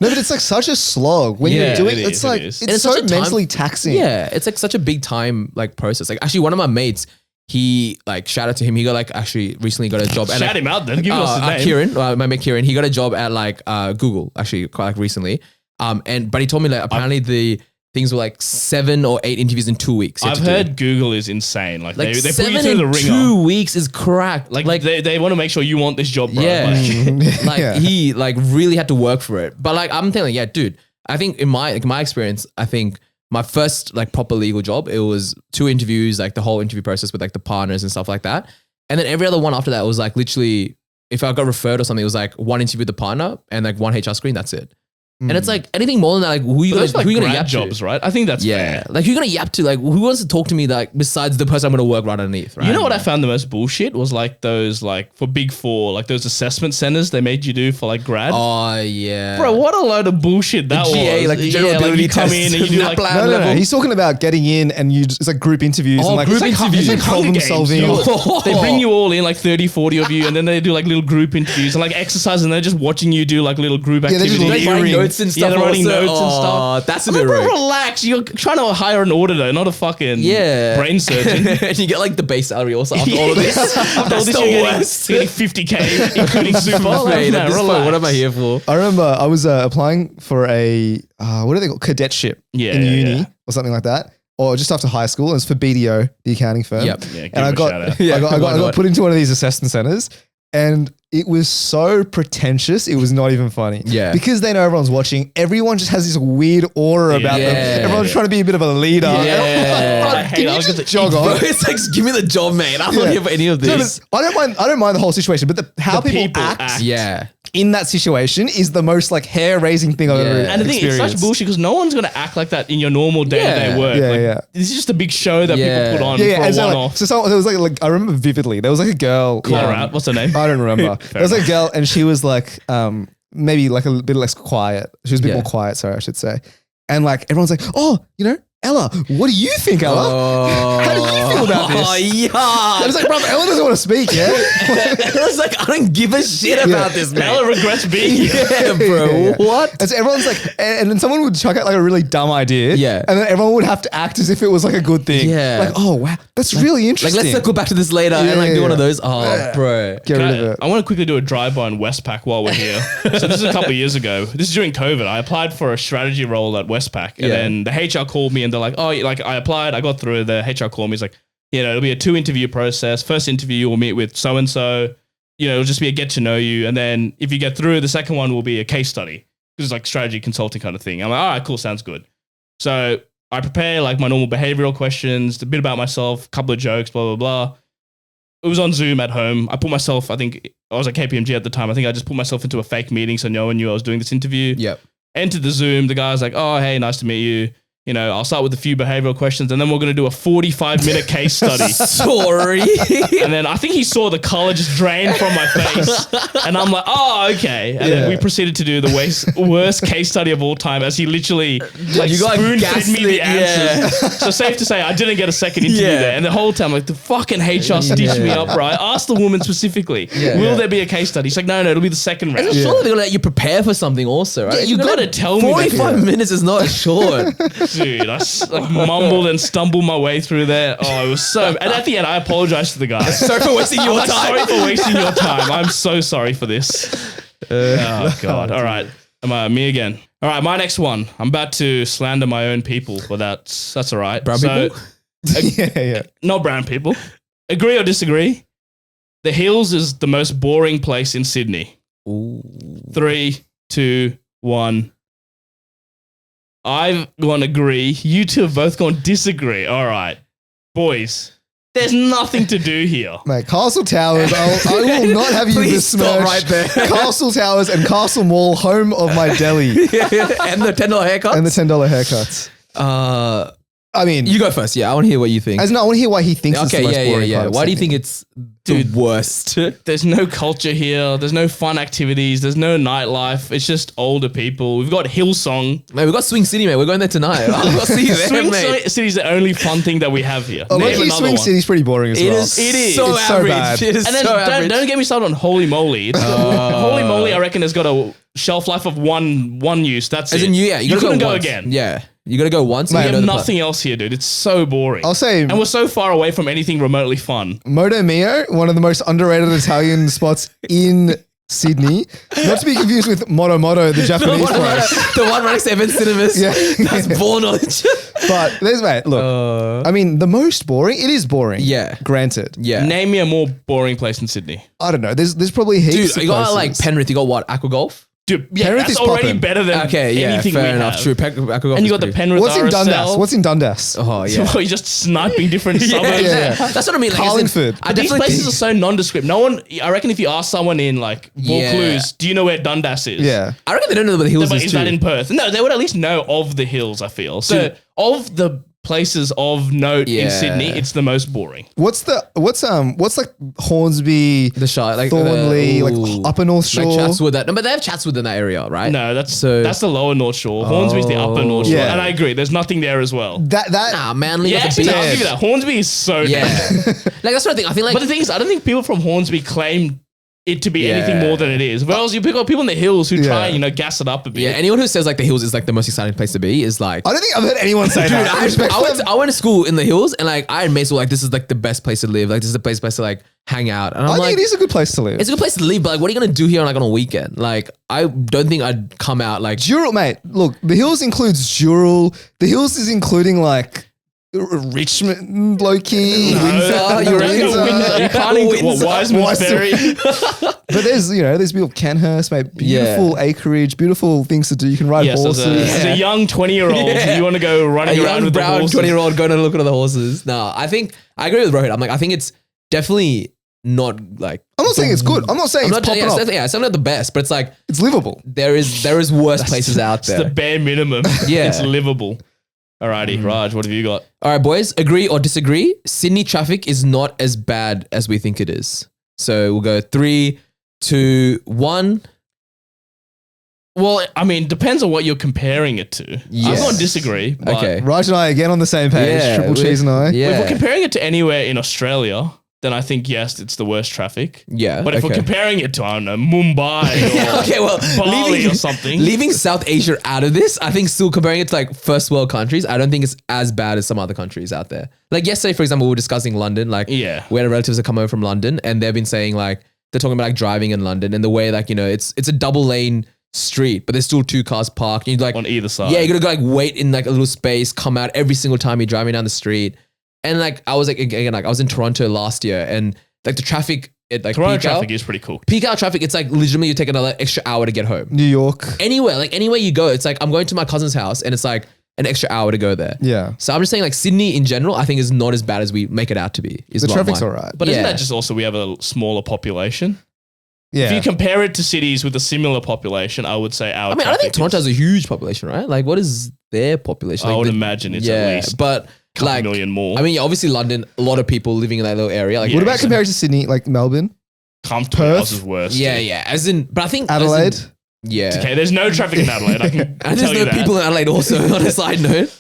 [SPEAKER 3] No, but it's like such a slog when
[SPEAKER 1] Yeah,
[SPEAKER 3] you're doing
[SPEAKER 1] it
[SPEAKER 3] it. It's
[SPEAKER 1] is,
[SPEAKER 3] like
[SPEAKER 1] it is.
[SPEAKER 3] it's
[SPEAKER 2] it's
[SPEAKER 3] so
[SPEAKER 2] such a time-
[SPEAKER 3] mentally taxing.
[SPEAKER 2] Yeah, it's like such a big time like process. Like actually, one of my mates, he like shout out to him. He got like actually recently got a job. at,
[SPEAKER 1] Shout
[SPEAKER 2] like,
[SPEAKER 1] him out then. Give us his name.
[SPEAKER 2] Kieran, my mate Kieran, he got a job at like Google actually quite like recently. But he told me like apparently the things were like 7 or 8 interviews in 2 weeks. he had
[SPEAKER 1] I've
[SPEAKER 2] to do.
[SPEAKER 1] heard Google is insane. Like,
[SPEAKER 2] like
[SPEAKER 1] they put
[SPEAKER 2] 7
[SPEAKER 1] you through the
[SPEAKER 2] in
[SPEAKER 1] ringer.
[SPEAKER 2] 2 weeks is cracked.
[SPEAKER 1] Like they want to make sure you want this job, bro.
[SPEAKER 2] Yeah.
[SPEAKER 1] Like,
[SPEAKER 2] like
[SPEAKER 3] Yeah.
[SPEAKER 2] he like really had to work for it. But like I'm telling you, yeah, dude. I think in my experience, I think my first like proper legal job, it was 2 interviews, like the whole interview process with like the partners and stuff like that. And then every other one after that was like literally, if I got referred or something, it was like 1 interview with the partner and like 1 HR screen. That's it. And it's like anything more than that, like who you
[SPEAKER 1] Those
[SPEAKER 2] gonna,
[SPEAKER 1] like
[SPEAKER 2] who you gonna
[SPEAKER 1] grad
[SPEAKER 2] yap
[SPEAKER 1] jobs,
[SPEAKER 2] to?
[SPEAKER 1] right? I think that's
[SPEAKER 2] Yeah,
[SPEAKER 1] fair.
[SPEAKER 2] like who you gonna yap to? Like who wants to talk to me? Like besides the person I'm gonna work right underneath, right?
[SPEAKER 1] You know what I found the most bullshit was like those like for Big Four, like those assessment centers they made you do for like grad.
[SPEAKER 2] Oh yeah,
[SPEAKER 1] Bro, what a load of bullshit that
[SPEAKER 2] GA,
[SPEAKER 1] was.
[SPEAKER 2] like the general
[SPEAKER 1] like
[SPEAKER 2] ability
[SPEAKER 1] you come
[SPEAKER 2] test,
[SPEAKER 1] in and you do like
[SPEAKER 2] NAPLAN
[SPEAKER 3] No, no, no.
[SPEAKER 2] level.
[SPEAKER 3] He's talking about getting in and it's like group interviews and like
[SPEAKER 2] group
[SPEAKER 3] it's like,
[SPEAKER 2] interviews.
[SPEAKER 3] it's like
[SPEAKER 1] Hunger
[SPEAKER 3] problem
[SPEAKER 1] Games.
[SPEAKER 3] solving.
[SPEAKER 1] You- They bring you all in, like 30, 40 of you, and then they do like little group interviews and like exercises, and they're just watching you do like little group
[SPEAKER 3] they're just
[SPEAKER 1] activities.
[SPEAKER 3] like
[SPEAKER 2] writing
[SPEAKER 3] Earring.
[SPEAKER 2] notes and
[SPEAKER 1] Yeah,
[SPEAKER 2] stuff.
[SPEAKER 1] they're writing
[SPEAKER 2] also.
[SPEAKER 1] notes and stuff.
[SPEAKER 2] That's a
[SPEAKER 1] I'm
[SPEAKER 2] bit
[SPEAKER 1] like, bro,
[SPEAKER 2] rude.
[SPEAKER 1] relax. You're trying to hire an auditor, not a fucking
[SPEAKER 2] Yeah,
[SPEAKER 1] brain surgeon.
[SPEAKER 2] and you get like the base salary also after all of this.
[SPEAKER 1] After all
[SPEAKER 2] That's
[SPEAKER 1] this,
[SPEAKER 2] the
[SPEAKER 1] you're
[SPEAKER 2] worst.
[SPEAKER 1] getting 50K, including super.
[SPEAKER 2] Mate,
[SPEAKER 1] Like,
[SPEAKER 2] at this point,
[SPEAKER 1] relax.
[SPEAKER 2] what am I here for?
[SPEAKER 3] I remember I was applying for a what are they called, cadetship
[SPEAKER 1] Yeah,
[SPEAKER 3] in
[SPEAKER 1] yeah,
[SPEAKER 3] uni
[SPEAKER 1] yeah.
[SPEAKER 3] or something like that, or just after high school. It was for BDO, the accounting firm.
[SPEAKER 2] Yep.
[SPEAKER 1] Yeah, give
[SPEAKER 3] And I
[SPEAKER 1] him a
[SPEAKER 3] got,
[SPEAKER 1] shout out.
[SPEAKER 2] Yeah,
[SPEAKER 3] I got, I got,
[SPEAKER 2] why
[SPEAKER 3] I
[SPEAKER 2] not?
[SPEAKER 3] got put into one of these assessment centers, and it was so pretentious. It was not even funny.
[SPEAKER 2] Yeah.
[SPEAKER 3] because they know everyone's watching. Everyone just has this weird aura about them.
[SPEAKER 2] Yeah.
[SPEAKER 3] Everyone's trying to be a bit of a leader.
[SPEAKER 2] Yeah.
[SPEAKER 3] And I'm like,
[SPEAKER 1] I
[SPEAKER 3] "Bro,
[SPEAKER 1] hate
[SPEAKER 3] can
[SPEAKER 1] it. I
[SPEAKER 3] you
[SPEAKER 1] was
[SPEAKER 3] just
[SPEAKER 1] gonna
[SPEAKER 3] jog
[SPEAKER 2] Bro,
[SPEAKER 3] on?
[SPEAKER 2] it's like, give me the job, mate. I'm
[SPEAKER 3] Yeah.
[SPEAKER 2] not here for any of
[SPEAKER 3] No,
[SPEAKER 2] this.
[SPEAKER 3] but I don't mind the whole situation, but how
[SPEAKER 1] The
[SPEAKER 3] people,
[SPEAKER 1] people
[SPEAKER 3] act,
[SPEAKER 1] act.
[SPEAKER 2] Yeah.
[SPEAKER 3] in that situation is the most like hair raising thing I've
[SPEAKER 2] Yeah.
[SPEAKER 3] ever
[SPEAKER 1] And the thing, it's
[SPEAKER 3] experienced.
[SPEAKER 1] such bullshit because no one's gonna act like that in your normal day-to-day
[SPEAKER 2] Yeah.
[SPEAKER 1] work.
[SPEAKER 3] Yeah,
[SPEAKER 1] Like,
[SPEAKER 3] yeah.
[SPEAKER 1] This is just a big show that
[SPEAKER 2] Yeah.
[SPEAKER 1] people put on
[SPEAKER 3] Yeah,
[SPEAKER 1] for
[SPEAKER 3] and
[SPEAKER 1] a
[SPEAKER 3] so,
[SPEAKER 1] one-off.
[SPEAKER 3] there was like I remember vividly. There was like a girl.
[SPEAKER 1] Call her out. What's her name?
[SPEAKER 3] I don't remember. There was like a girl, and she was like, maybe like a bit less quiet. She was a bit
[SPEAKER 2] Yeah.
[SPEAKER 3] more quiet, sorry, I should say. And like everyone's like, oh, Ella, what do you think, Ella? How do you feel about this?
[SPEAKER 2] Oh,
[SPEAKER 3] I
[SPEAKER 2] yeah.
[SPEAKER 3] was like, brother, Ella doesn't want to speak, yeah?
[SPEAKER 2] I was like, I don't give a shit about this, man.
[SPEAKER 1] Ella regrets being here.
[SPEAKER 2] Yeah, bro.
[SPEAKER 3] Yeah, yeah.
[SPEAKER 2] What?
[SPEAKER 3] And so everyone's like, and then someone would chuck out like a really dumb idea.
[SPEAKER 2] Yeah.
[SPEAKER 3] And then everyone would have to act as if it was like a good thing.
[SPEAKER 2] Yeah.
[SPEAKER 3] Like, oh, wow, that's really
[SPEAKER 2] Like,
[SPEAKER 3] interesting.
[SPEAKER 2] let's circle back to this later and like do one of
[SPEAKER 3] Yeah.
[SPEAKER 2] those. Oh, bro.
[SPEAKER 3] Get rid of it.
[SPEAKER 1] I want to quickly do a drive-by in Westpac while we're here. So this is a couple of years ago. This is during COVID. I applied for a strategy role at Westpac, and
[SPEAKER 2] Yeah.
[SPEAKER 1] then the HR called me, and they're like, "Oh, like I applied, I got through." The HR called me. He's like, "It'll be a 2-interview process. First interview, you'll meet with so and so. It'll just be a get to know you, and then if you get through, the second one will be a case study. This is like strategy consulting kind of thing." I'm like, "All right, cool, sounds good." So I prepare like my normal behavioral questions, a bit about myself, a couple of jokes, blah blah blah. It was on Zoom at home. I put myself, I think I was at KPMG at the time. I think I just put myself into a fake meeting so no one knew I was doing this interview.
[SPEAKER 2] Yep.
[SPEAKER 1] Entered the Zoom. The guy's like, "Oh, hey, nice to meet you. I'll start with a few behavioral questions and then we're going to do a 45-minute case study."
[SPEAKER 2] Sorry.
[SPEAKER 1] And then I think he saw the color just drain from my face. And I'm like, "Oh, okay." And then we proceeded to do the worst case study of all time as he literally like
[SPEAKER 2] You got
[SPEAKER 1] spoon-fed me
[SPEAKER 2] gaslit,
[SPEAKER 1] the answers. So safe to say, I didn't get a second interview
[SPEAKER 2] Yeah.
[SPEAKER 1] there. And the whole time, like, the fucking HR stitched me up, right? I asked the woman specifically, will there be a case study? She's like, no, it'll be the second round.
[SPEAKER 2] Surely they're gonna let you prepare for something also, right?
[SPEAKER 1] Yeah, you gotta tell me that.
[SPEAKER 2] 45 minutes is not short.
[SPEAKER 1] Dude, I like mumbled and stumbled my way through there. Oh, it was so. And at the end, I apologized to the guy.
[SPEAKER 2] Sorry for wasting your
[SPEAKER 1] I'm like,
[SPEAKER 2] time.
[SPEAKER 1] sorry for wasting your time. I'm so sorry for this. Oh God. All right, me again. All right, my next one. I'm about to slander my own people, but that's all right.
[SPEAKER 2] Brown people?
[SPEAKER 3] yeah.
[SPEAKER 1] Not brown people. Agree or disagree? The Hills is the most boring place in Sydney.
[SPEAKER 2] Ooh.
[SPEAKER 1] 3, 2, 1. I've gone agree. You two have both gone disagree. All right. Boys, there's nothing to do here.
[SPEAKER 3] Mate, Castle Towers, I will not have you
[SPEAKER 2] Please stop
[SPEAKER 3] besmirch
[SPEAKER 2] right there.
[SPEAKER 3] Castle Towers and Castle Mall, home of my deli
[SPEAKER 2] And the $10 haircut?
[SPEAKER 3] and the $10 haircuts. I mean,
[SPEAKER 2] You go first. Yeah, I want to hear what you think.
[SPEAKER 3] I want to hear why he thinks it's the
[SPEAKER 2] Okay,
[SPEAKER 3] most boring
[SPEAKER 2] yeah.
[SPEAKER 3] part of
[SPEAKER 2] Why do you
[SPEAKER 3] Sydney.
[SPEAKER 2] think it's the worst?
[SPEAKER 1] There's no culture here. There's no fun activities. There's no nightlife. It's just older people. We've got Hillsong.
[SPEAKER 2] Mate, we got Swing City, mate. We're going there tonight. I'll see you there,
[SPEAKER 1] Swing
[SPEAKER 2] mate.
[SPEAKER 1] City's the only fun thing that we have here.
[SPEAKER 3] Oh,
[SPEAKER 1] Name
[SPEAKER 3] luckily
[SPEAKER 1] another
[SPEAKER 3] Swing
[SPEAKER 1] one.
[SPEAKER 3] City's pretty boring as
[SPEAKER 2] It
[SPEAKER 3] well.
[SPEAKER 2] is.
[SPEAKER 1] It is.
[SPEAKER 2] So
[SPEAKER 3] It's so
[SPEAKER 2] average.
[SPEAKER 3] bad.
[SPEAKER 2] It is
[SPEAKER 1] And then
[SPEAKER 2] so average.
[SPEAKER 1] don't get me started on Holy Moly. Holy Moly, I reckon, has got a shelf life of one use. That's
[SPEAKER 2] As
[SPEAKER 1] it.
[SPEAKER 2] in, you
[SPEAKER 1] couldn't
[SPEAKER 2] gotta
[SPEAKER 1] go
[SPEAKER 2] once.
[SPEAKER 1] again.
[SPEAKER 2] Yeah, you gotta go once.
[SPEAKER 3] Mate,
[SPEAKER 2] and
[SPEAKER 1] We
[SPEAKER 2] you
[SPEAKER 1] have
[SPEAKER 2] know the
[SPEAKER 1] nothing else here, dude. It's so boring.
[SPEAKER 3] I'll say
[SPEAKER 1] And we're so far away from anything remotely fun.
[SPEAKER 3] Moto Mio, one of the most underrated Italian spots in Sydney. Not to be confused with Moto Moto, the Japanese place.
[SPEAKER 2] The one right next to Evans Cinemas.
[SPEAKER 3] Yeah.
[SPEAKER 2] That's ball knowledge.
[SPEAKER 3] But there's, mate, look, I mean, the most boring, it is boring.
[SPEAKER 2] Yeah.
[SPEAKER 3] Granted.
[SPEAKER 2] Yeah.
[SPEAKER 1] Name me a more boring place in Sydney.
[SPEAKER 3] I don't know. There's probably heaps
[SPEAKER 2] Dude,
[SPEAKER 3] of
[SPEAKER 2] you got
[SPEAKER 3] places.
[SPEAKER 2] like Penrith, you got what? Aqua Golf?
[SPEAKER 1] Dude, yeah,
[SPEAKER 3] Penrith
[SPEAKER 1] that's
[SPEAKER 3] is
[SPEAKER 1] already
[SPEAKER 3] popping.
[SPEAKER 1] better than
[SPEAKER 2] Okay, yeah,
[SPEAKER 1] anything
[SPEAKER 2] fair
[SPEAKER 1] we
[SPEAKER 2] enough.
[SPEAKER 1] have.
[SPEAKER 2] True.
[SPEAKER 1] And you got the Penrith
[SPEAKER 3] What's in Dundas?
[SPEAKER 1] RSL.
[SPEAKER 3] What's in Dundas?
[SPEAKER 2] Oh yeah.
[SPEAKER 1] You're just sniping different suburbs.
[SPEAKER 3] yeah.
[SPEAKER 2] That's what I mean. Like, as in,
[SPEAKER 3] Carlingford.
[SPEAKER 2] I
[SPEAKER 1] These
[SPEAKER 2] definitely
[SPEAKER 1] places are so nondescript. No one, I reckon if you ask someone in like
[SPEAKER 2] Yeah.
[SPEAKER 1] Vaucluse, do you know where Dundas is?
[SPEAKER 3] Yeah.
[SPEAKER 2] I reckon they don't know where the hills
[SPEAKER 1] But
[SPEAKER 2] is
[SPEAKER 1] is
[SPEAKER 2] too.
[SPEAKER 1] that in Perth? No, they would at least know of the hills, I feel. So of the places of note
[SPEAKER 2] Yeah.
[SPEAKER 1] in Sydney, it's the most boring.
[SPEAKER 3] What's like Hornsby,
[SPEAKER 2] the Shire, like
[SPEAKER 3] Thornley, like
[SPEAKER 2] ooh.
[SPEAKER 3] Upper North Shore?
[SPEAKER 2] Like Chatswood. No, but they have Chatswood in that area, right?
[SPEAKER 1] No, that's
[SPEAKER 2] So-
[SPEAKER 1] the lower North Shore. Hornsby's the upper North Shore.
[SPEAKER 3] Yeah.
[SPEAKER 1] And I agree, there's nothing there as well.
[SPEAKER 3] that
[SPEAKER 2] Nah, Manly.
[SPEAKER 1] Yeah,
[SPEAKER 2] got the
[SPEAKER 1] actually,
[SPEAKER 2] beach.
[SPEAKER 1] I'll give you that. Hornsby is so
[SPEAKER 2] Yeah.
[SPEAKER 1] damn.
[SPEAKER 2] Like that's what I think. I feel like.
[SPEAKER 1] But the thing is, I don't think people from Hornsby claim it to be
[SPEAKER 2] Yeah.
[SPEAKER 1] anything more than it is. Whereas you pick up people in the hills who try
[SPEAKER 3] Yeah.
[SPEAKER 1] and, gas it up a bit.
[SPEAKER 2] yeah, anyone who says like the hills is like the most exciting place to be is like.
[SPEAKER 3] I don't think I've heard anyone say
[SPEAKER 2] Dude,
[SPEAKER 3] that.
[SPEAKER 2] I went to school in the hills and like I had mates who were like this is like the best place to live. Like this is the best place to like hang out. And I'm
[SPEAKER 3] I
[SPEAKER 2] like,
[SPEAKER 3] think it is a good place to live.
[SPEAKER 2] it's a good place to live, but like what are you gonna do here like on a weekend? Like I don't think I'd come out like
[SPEAKER 3] Dural, mate. Look, the hills includes Dural. The hills is including like Richmond, low key,
[SPEAKER 2] Windsor, you're
[SPEAKER 1] Don't go Windsor. You can't even
[SPEAKER 2] Windsor.
[SPEAKER 1] Wiseman's Ferry.
[SPEAKER 3] But there's there's beautiful Canhurst, mate. Beautiful acreage, beautiful things to do. You can ride
[SPEAKER 1] Yes,
[SPEAKER 3] horses.
[SPEAKER 1] as a young 20-year-old,
[SPEAKER 2] Yeah.
[SPEAKER 1] you want to go
[SPEAKER 2] a
[SPEAKER 1] running around
[SPEAKER 2] young
[SPEAKER 1] with the
[SPEAKER 2] brown
[SPEAKER 1] horses.
[SPEAKER 2] 20-year-old going to look at the horses. No, I think I agree with Rohit. I'm like I think it's definitely not like
[SPEAKER 3] I'm not saying it's good. I'm not saying
[SPEAKER 2] I'm
[SPEAKER 3] it's
[SPEAKER 2] not
[SPEAKER 3] popping
[SPEAKER 2] yeah,
[SPEAKER 3] off.
[SPEAKER 2] it's not the best, but it's like
[SPEAKER 3] It's livable.
[SPEAKER 2] there is worse places out
[SPEAKER 1] It's the
[SPEAKER 2] there.
[SPEAKER 1] bare minimum.
[SPEAKER 2] Yeah.
[SPEAKER 1] It's livable. Alrighty, Raj, what have you got?
[SPEAKER 2] All right, boys, agree or disagree? Sydney traffic is not as bad as we think it is. So we'll go 3, 2, 1.
[SPEAKER 1] Well, I mean, depends on what you're comparing it to.
[SPEAKER 2] Yes.
[SPEAKER 1] I'm going to disagree. But
[SPEAKER 2] Okay.
[SPEAKER 3] Raj and I again on the same page.
[SPEAKER 2] Yeah,
[SPEAKER 3] Triple Cheese and I.
[SPEAKER 1] If
[SPEAKER 2] Yeah.
[SPEAKER 1] we're comparing it to anywhere in Australia, then I think, yes, it's the worst traffic.
[SPEAKER 2] Yeah.
[SPEAKER 1] But if we're
[SPEAKER 2] okay.
[SPEAKER 1] comparing it to, I don't know, Mumbai or
[SPEAKER 2] Okay, well,
[SPEAKER 1] Bali or something.
[SPEAKER 2] leaving South Asia out of this, I think still comparing it to like first world countries, I don't think it's as bad as some other countries out there. Like yesterday, for example, we were discussing London. Like,
[SPEAKER 1] Yeah.
[SPEAKER 2] we had relatives that come over from London, and they've been saying like they're talking about like driving in London and the way like it's a double lane street, but there's still 2 cars parked. And you like
[SPEAKER 1] on either side.
[SPEAKER 2] yeah, you gotta go like wait in like a little space, come out every single time you're driving down the street. And like I was like again, like I was in Toronto last year, and like the traffic at like
[SPEAKER 1] Toronto
[SPEAKER 2] peak
[SPEAKER 1] traffic
[SPEAKER 2] hour,
[SPEAKER 1] is pretty cool.
[SPEAKER 2] peak hour traffic, it's like legitimately you take another extra hour to get home.
[SPEAKER 3] New York.
[SPEAKER 2] Anywhere you go, it's like I'm going to my cousin's house and it's like an extra hour to go there.
[SPEAKER 3] Yeah.
[SPEAKER 2] So I'm just saying like Sydney in general, I think is not as bad as we make it out to be. Is
[SPEAKER 3] The
[SPEAKER 2] what
[SPEAKER 3] traffic's
[SPEAKER 2] I'm
[SPEAKER 3] all right.
[SPEAKER 1] But isn't
[SPEAKER 2] Yeah.
[SPEAKER 1] that just also we have a smaller population?
[SPEAKER 3] Yeah.
[SPEAKER 1] If you compare it to cities with a similar population, I would say our
[SPEAKER 2] I mean, I don't think
[SPEAKER 1] traffic
[SPEAKER 2] Toronto
[SPEAKER 1] is
[SPEAKER 2] has a huge population, right? Like what is their population?
[SPEAKER 1] I
[SPEAKER 2] Like,
[SPEAKER 1] would
[SPEAKER 2] the-
[SPEAKER 1] imagine it's at least
[SPEAKER 2] but
[SPEAKER 1] a couple
[SPEAKER 2] like
[SPEAKER 1] million more.
[SPEAKER 2] I mean, yeah, obviously London, a lot of people living in that little area. Like
[SPEAKER 1] Yeah,
[SPEAKER 3] what about
[SPEAKER 1] exactly.
[SPEAKER 3] compared to Sydney, like Melbourne,
[SPEAKER 1] comfortably,
[SPEAKER 3] Perth?
[SPEAKER 1] ours is worse.
[SPEAKER 2] yeah,
[SPEAKER 1] dude.
[SPEAKER 2] yeah. As in, but I think as in-
[SPEAKER 3] Adelaide?
[SPEAKER 2] yeah.
[SPEAKER 1] Okay, there's no traffic in Adelaide. I can
[SPEAKER 2] And
[SPEAKER 1] tell
[SPEAKER 2] there's
[SPEAKER 1] you
[SPEAKER 2] no
[SPEAKER 1] that.
[SPEAKER 2] people in Adelaide also on a side note.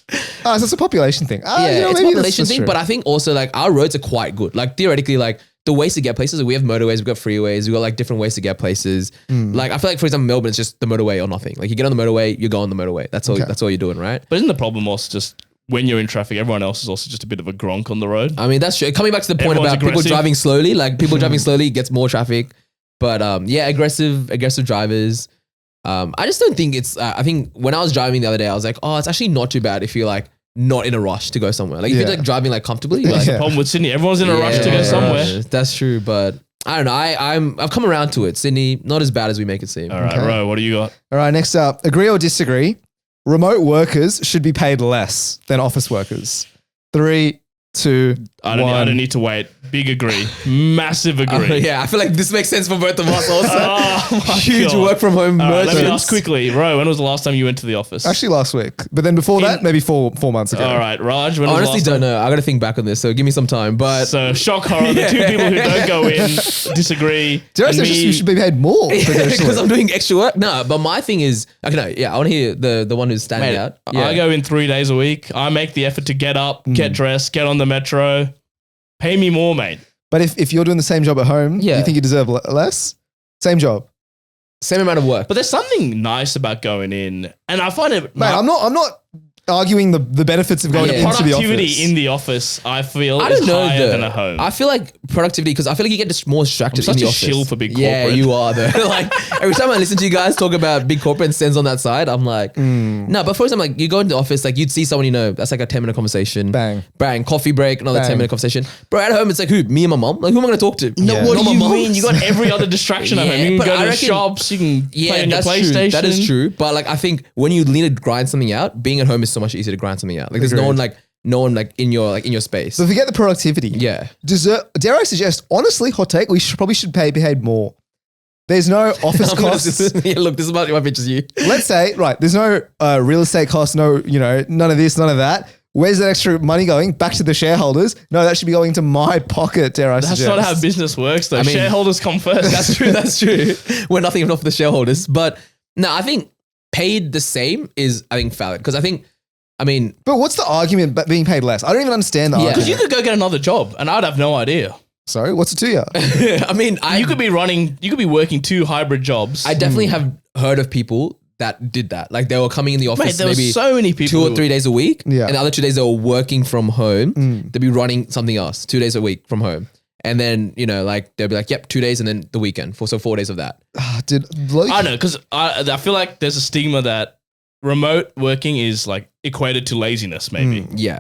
[SPEAKER 3] Ah, so it's a population thing. Ah,
[SPEAKER 2] Yeah,
[SPEAKER 3] you know,
[SPEAKER 2] it's a
[SPEAKER 3] maybe
[SPEAKER 2] population
[SPEAKER 3] that's
[SPEAKER 2] thing,
[SPEAKER 3] true.
[SPEAKER 2] but I think also like our roads are quite good. Like theoretically, like the ways to get places, we have motorways, we've got freeways, we've got like different ways to get places. Like I feel like for example, Melbourne, it's just the motorway or nothing. Like you get on the motorway, you go on the motorway. That's all.
[SPEAKER 3] Okay.
[SPEAKER 2] That's all you're doing, right?
[SPEAKER 1] But isn't the problem also just when you're in traffic, everyone else is also just a bit of a gronk on the road?
[SPEAKER 2] I mean, that's true. Coming back to the point
[SPEAKER 1] Everyone's
[SPEAKER 2] about people
[SPEAKER 1] aggressive.
[SPEAKER 2] driving slowly, like people driving slowly gets more traffic. But yeah, aggressive drivers. I just don't think it's. I think when I was driving the other day, I was like, oh, it's actually not too bad if you're like not in a rush to go somewhere. Like if
[SPEAKER 3] Yeah.
[SPEAKER 2] you're like driving like comfortably, you're like,
[SPEAKER 3] Yeah.
[SPEAKER 1] Problem with Sydney, everyone's in a rush to go
[SPEAKER 2] Yeah,
[SPEAKER 1] somewhere.
[SPEAKER 2] That's true, but I don't know. I've come around to it. Sydney, not as bad as we make it seem.
[SPEAKER 1] All right,
[SPEAKER 3] Okay.
[SPEAKER 1] Ro, what do you got?
[SPEAKER 3] All right, next up, agree or disagree? Remote workers should be paid less than office workers. 3, 2,
[SPEAKER 1] I don't
[SPEAKER 3] 1.
[SPEAKER 1] need to wait. Big agree. Massive agree.
[SPEAKER 2] Yeah, I feel like this makes sense for both of us also.
[SPEAKER 1] Oh my
[SPEAKER 2] Huge
[SPEAKER 1] God.
[SPEAKER 2] work from home
[SPEAKER 1] All right, let me
[SPEAKER 2] merchants.
[SPEAKER 1] ask quickly. Ro, when was the last time you went to the office?
[SPEAKER 3] Actually, last week. But then before that, maybe 4 months ago.
[SPEAKER 1] All right, Raj, when
[SPEAKER 2] I
[SPEAKER 1] was
[SPEAKER 2] honestly
[SPEAKER 1] the last
[SPEAKER 2] don't know. I got to think back on this, so give me some time. But
[SPEAKER 1] So shock horror. The two people who don't go in disagree.
[SPEAKER 3] Do you
[SPEAKER 1] and
[SPEAKER 3] know you should be paid more?
[SPEAKER 2] because
[SPEAKER 3] potentially?
[SPEAKER 2] I'm doing extra work. No, but my thing is, okay, no, yeah, I want to hear the one who's standing
[SPEAKER 1] Mate,
[SPEAKER 2] out. Yeah.
[SPEAKER 1] I go in 3 days a week. I make the effort to get up, get dressed, get on the metro. Pay me more, mate.
[SPEAKER 3] But if you're doing the same job at home,
[SPEAKER 2] Yeah.
[SPEAKER 3] you think you deserve less? Same job.
[SPEAKER 2] Same amount of work.
[SPEAKER 1] But there's something nice about going in, and I find it.
[SPEAKER 3] Mate, I'm not arguing the benefits of going
[SPEAKER 2] Yeah.
[SPEAKER 3] into the
[SPEAKER 1] Productivity
[SPEAKER 3] office.
[SPEAKER 1] in the office, I feel,
[SPEAKER 2] I
[SPEAKER 1] is
[SPEAKER 2] don't know
[SPEAKER 1] higher
[SPEAKER 2] though.
[SPEAKER 1] than at home.
[SPEAKER 2] I feel like productivity because I feel like you get just more distracted
[SPEAKER 1] I'm
[SPEAKER 2] in
[SPEAKER 1] such
[SPEAKER 2] the
[SPEAKER 1] a
[SPEAKER 2] office.
[SPEAKER 1] shill for big
[SPEAKER 2] Yeah,
[SPEAKER 1] corporate.
[SPEAKER 2] you are though. Like every time I listen to you guys talk about big corporate and stands on that side, I'm like, no. But for example, like you go into the office, like you'd see someone you know, that's like a 10-minute conversation.
[SPEAKER 3] Bang.
[SPEAKER 2] Coffee break, another
[SPEAKER 3] Bang.
[SPEAKER 2] 10-minute conversation. Bro, at home it's like who? Me and my mom. Like who am I going to talk to?
[SPEAKER 1] No,
[SPEAKER 3] Yeah.
[SPEAKER 1] what
[SPEAKER 2] Not
[SPEAKER 1] do
[SPEAKER 2] my
[SPEAKER 1] you
[SPEAKER 2] mom.
[SPEAKER 1] mean? You got every other distraction at
[SPEAKER 2] Yeah,
[SPEAKER 1] home. You can
[SPEAKER 2] but
[SPEAKER 1] go
[SPEAKER 2] I
[SPEAKER 1] to the
[SPEAKER 2] reckon-
[SPEAKER 1] shops. You can play on your
[SPEAKER 2] that's
[SPEAKER 1] PlayStation.
[SPEAKER 2] true. That is true. But like I think when you need to grind something out, being at home is so much easier to grind something out. Like there's no one like in your space.
[SPEAKER 3] So forget the productivity.
[SPEAKER 2] Yeah.
[SPEAKER 3] Dare I suggest, honestly, hot take, we probably should pay paid more. There's no office costs.
[SPEAKER 2] Yeah, look, this is my pictures you.
[SPEAKER 3] Let's say, right, there's no real estate costs, no, none of this, none of that. Where's that extra money going? Back to the shareholders? No, that should be going to my pocket, dare I
[SPEAKER 1] That's
[SPEAKER 3] suggest.
[SPEAKER 1] not how business works, though.
[SPEAKER 2] I mean-
[SPEAKER 1] Shareholders come first.
[SPEAKER 2] That's true. That's true. We're nothing enough for the shareholders. But no, I think paid the same is, I think, valid. Because I mean,
[SPEAKER 3] But what's the argument about being paid less? I don't even understand the
[SPEAKER 2] Yeah.
[SPEAKER 1] Because
[SPEAKER 3] argument.
[SPEAKER 1] you could go get another job, and I'd have no idea.
[SPEAKER 3] Sorry, what's it to you?
[SPEAKER 2] I mean,
[SPEAKER 1] You could be working 2 hybrid jobs.
[SPEAKER 2] I definitely have heard of people that did that. Like they were coming in the office
[SPEAKER 1] Mate, there
[SPEAKER 2] maybe
[SPEAKER 1] were so many people.
[SPEAKER 2] 2 or 3 days a week.
[SPEAKER 3] Yeah.
[SPEAKER 2] And the other 2 days they were working from home. They'd be running something else 2 days a week from home. And then, like they'll be like, yep, 2 days and then the weekend. So 4 days of that.
[SPEAKER 1] I know, because I feel like there's a stigma that remote working is like equated to laziness, maybe.
[SPEAKER 2] Yeah.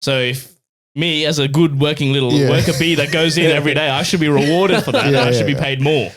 [SPEAKER 1] So if me, as a good working little
[SPEAKER 3] Yeah.
[SPEAKER 1] worker bee that goes in every day, I should be rewarded for that.
[SPEAKER 3] Yeah,
[SPEAKER 1] I should be
[SPEAKER 3] yeah.
[SPEAKER 1] paid more.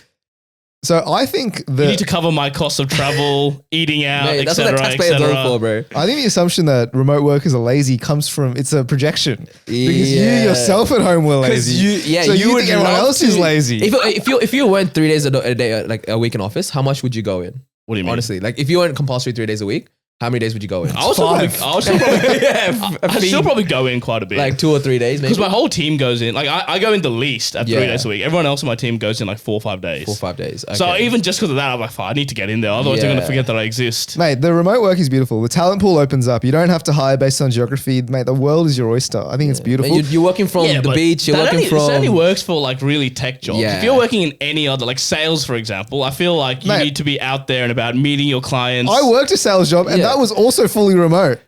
[SPEAKER 3] So I think
[SPEAKER 1] You
[SPEAKER 3] that
[SPEAKER 1] need to cover my costs of travel, eating out,
[SPEAKER 2] Mate, that's what
[SPEAKER 1] etc.,
[SPEAKER 2] the taxpayers are for, bro.
[SPEAKER 3] I think the assumption that remote workers are lazy comes from it's a projection because
[SPEAKER 2] Yeah.
[SPEAKER 3] you yourself at home were
[SPEAKER 2] 'Cause
[SPEAKER 3] lazy. so
[SPEAKER 2] you
[SPEAKER 3] you
[SPEAKER 2] would
[SPEAKER 3] think everyone
[SPEAKER 2] love
[SPEAKER 3] else is
[SPEAKER 2] to-
[SPEAKER 3] lazy.
[SPEAKER 2] If you weren't 3 days a day, like a week in office, how much would you go in?
[SPEAKER 1] What do you mean?
[SPEAKER 2] Honestly, like if you weren't compulsory 3 days a week, how many days would you go in?
[SPEAKER 1] I'll still probably,
[SPEAKER 3] 5.
[SPEAKER 1] I'd still probably go in quite a bit.
[SPEAKER 2] Like 2 or 3 days, maybe
[SPEAKER 1] because my whole team goes in. Like I go in the least at 3
[SPEAKER 2] Yeah.
[SPEAKER 1] days a week. Everyone else on my team goes in like 4 or 5 days.
[SPEAKER 2] 4 or 5 days.
[SPEAKER 1] So
[SPEAKER 2] Okay.
[SPEAKER 1] even just because of that, I'm like, "Fuck, I need to get in there. Otherwise, they're going to
[SPEAKER 2] Yeah.
[SPEAKER 1] forget that I exist."
[SPEAKER 3] Mate, the remote work is beautiful. The talent pool opens up. You don't have to hire based on geography. Mate, the world is your oyster. I think it's beautiful.
[SPEAKER 2] And you're working from the
[SPEAKER 1] but
[SPEAKER 2] beach. You're
[SPEAKER 1] that
[SPEAKER 2] working
[SPEAKER 1] only,
[SPEAKER 2] from.
[SPEAKER 1] This only works for like really tech jobs.
[SPEAKER 2] Yeah.
[SPEAKER 1] If you're working in any other, like sales, for example, I feel like you
[SPEAKER 3] Mate.
[SPEAKER 1] need to be out there and about meeting your clients.
[SPEAKER 3] I worked a sales job and
[SPEAKER 2] Yeah.
[SPEAKER 3] that was also fully remote.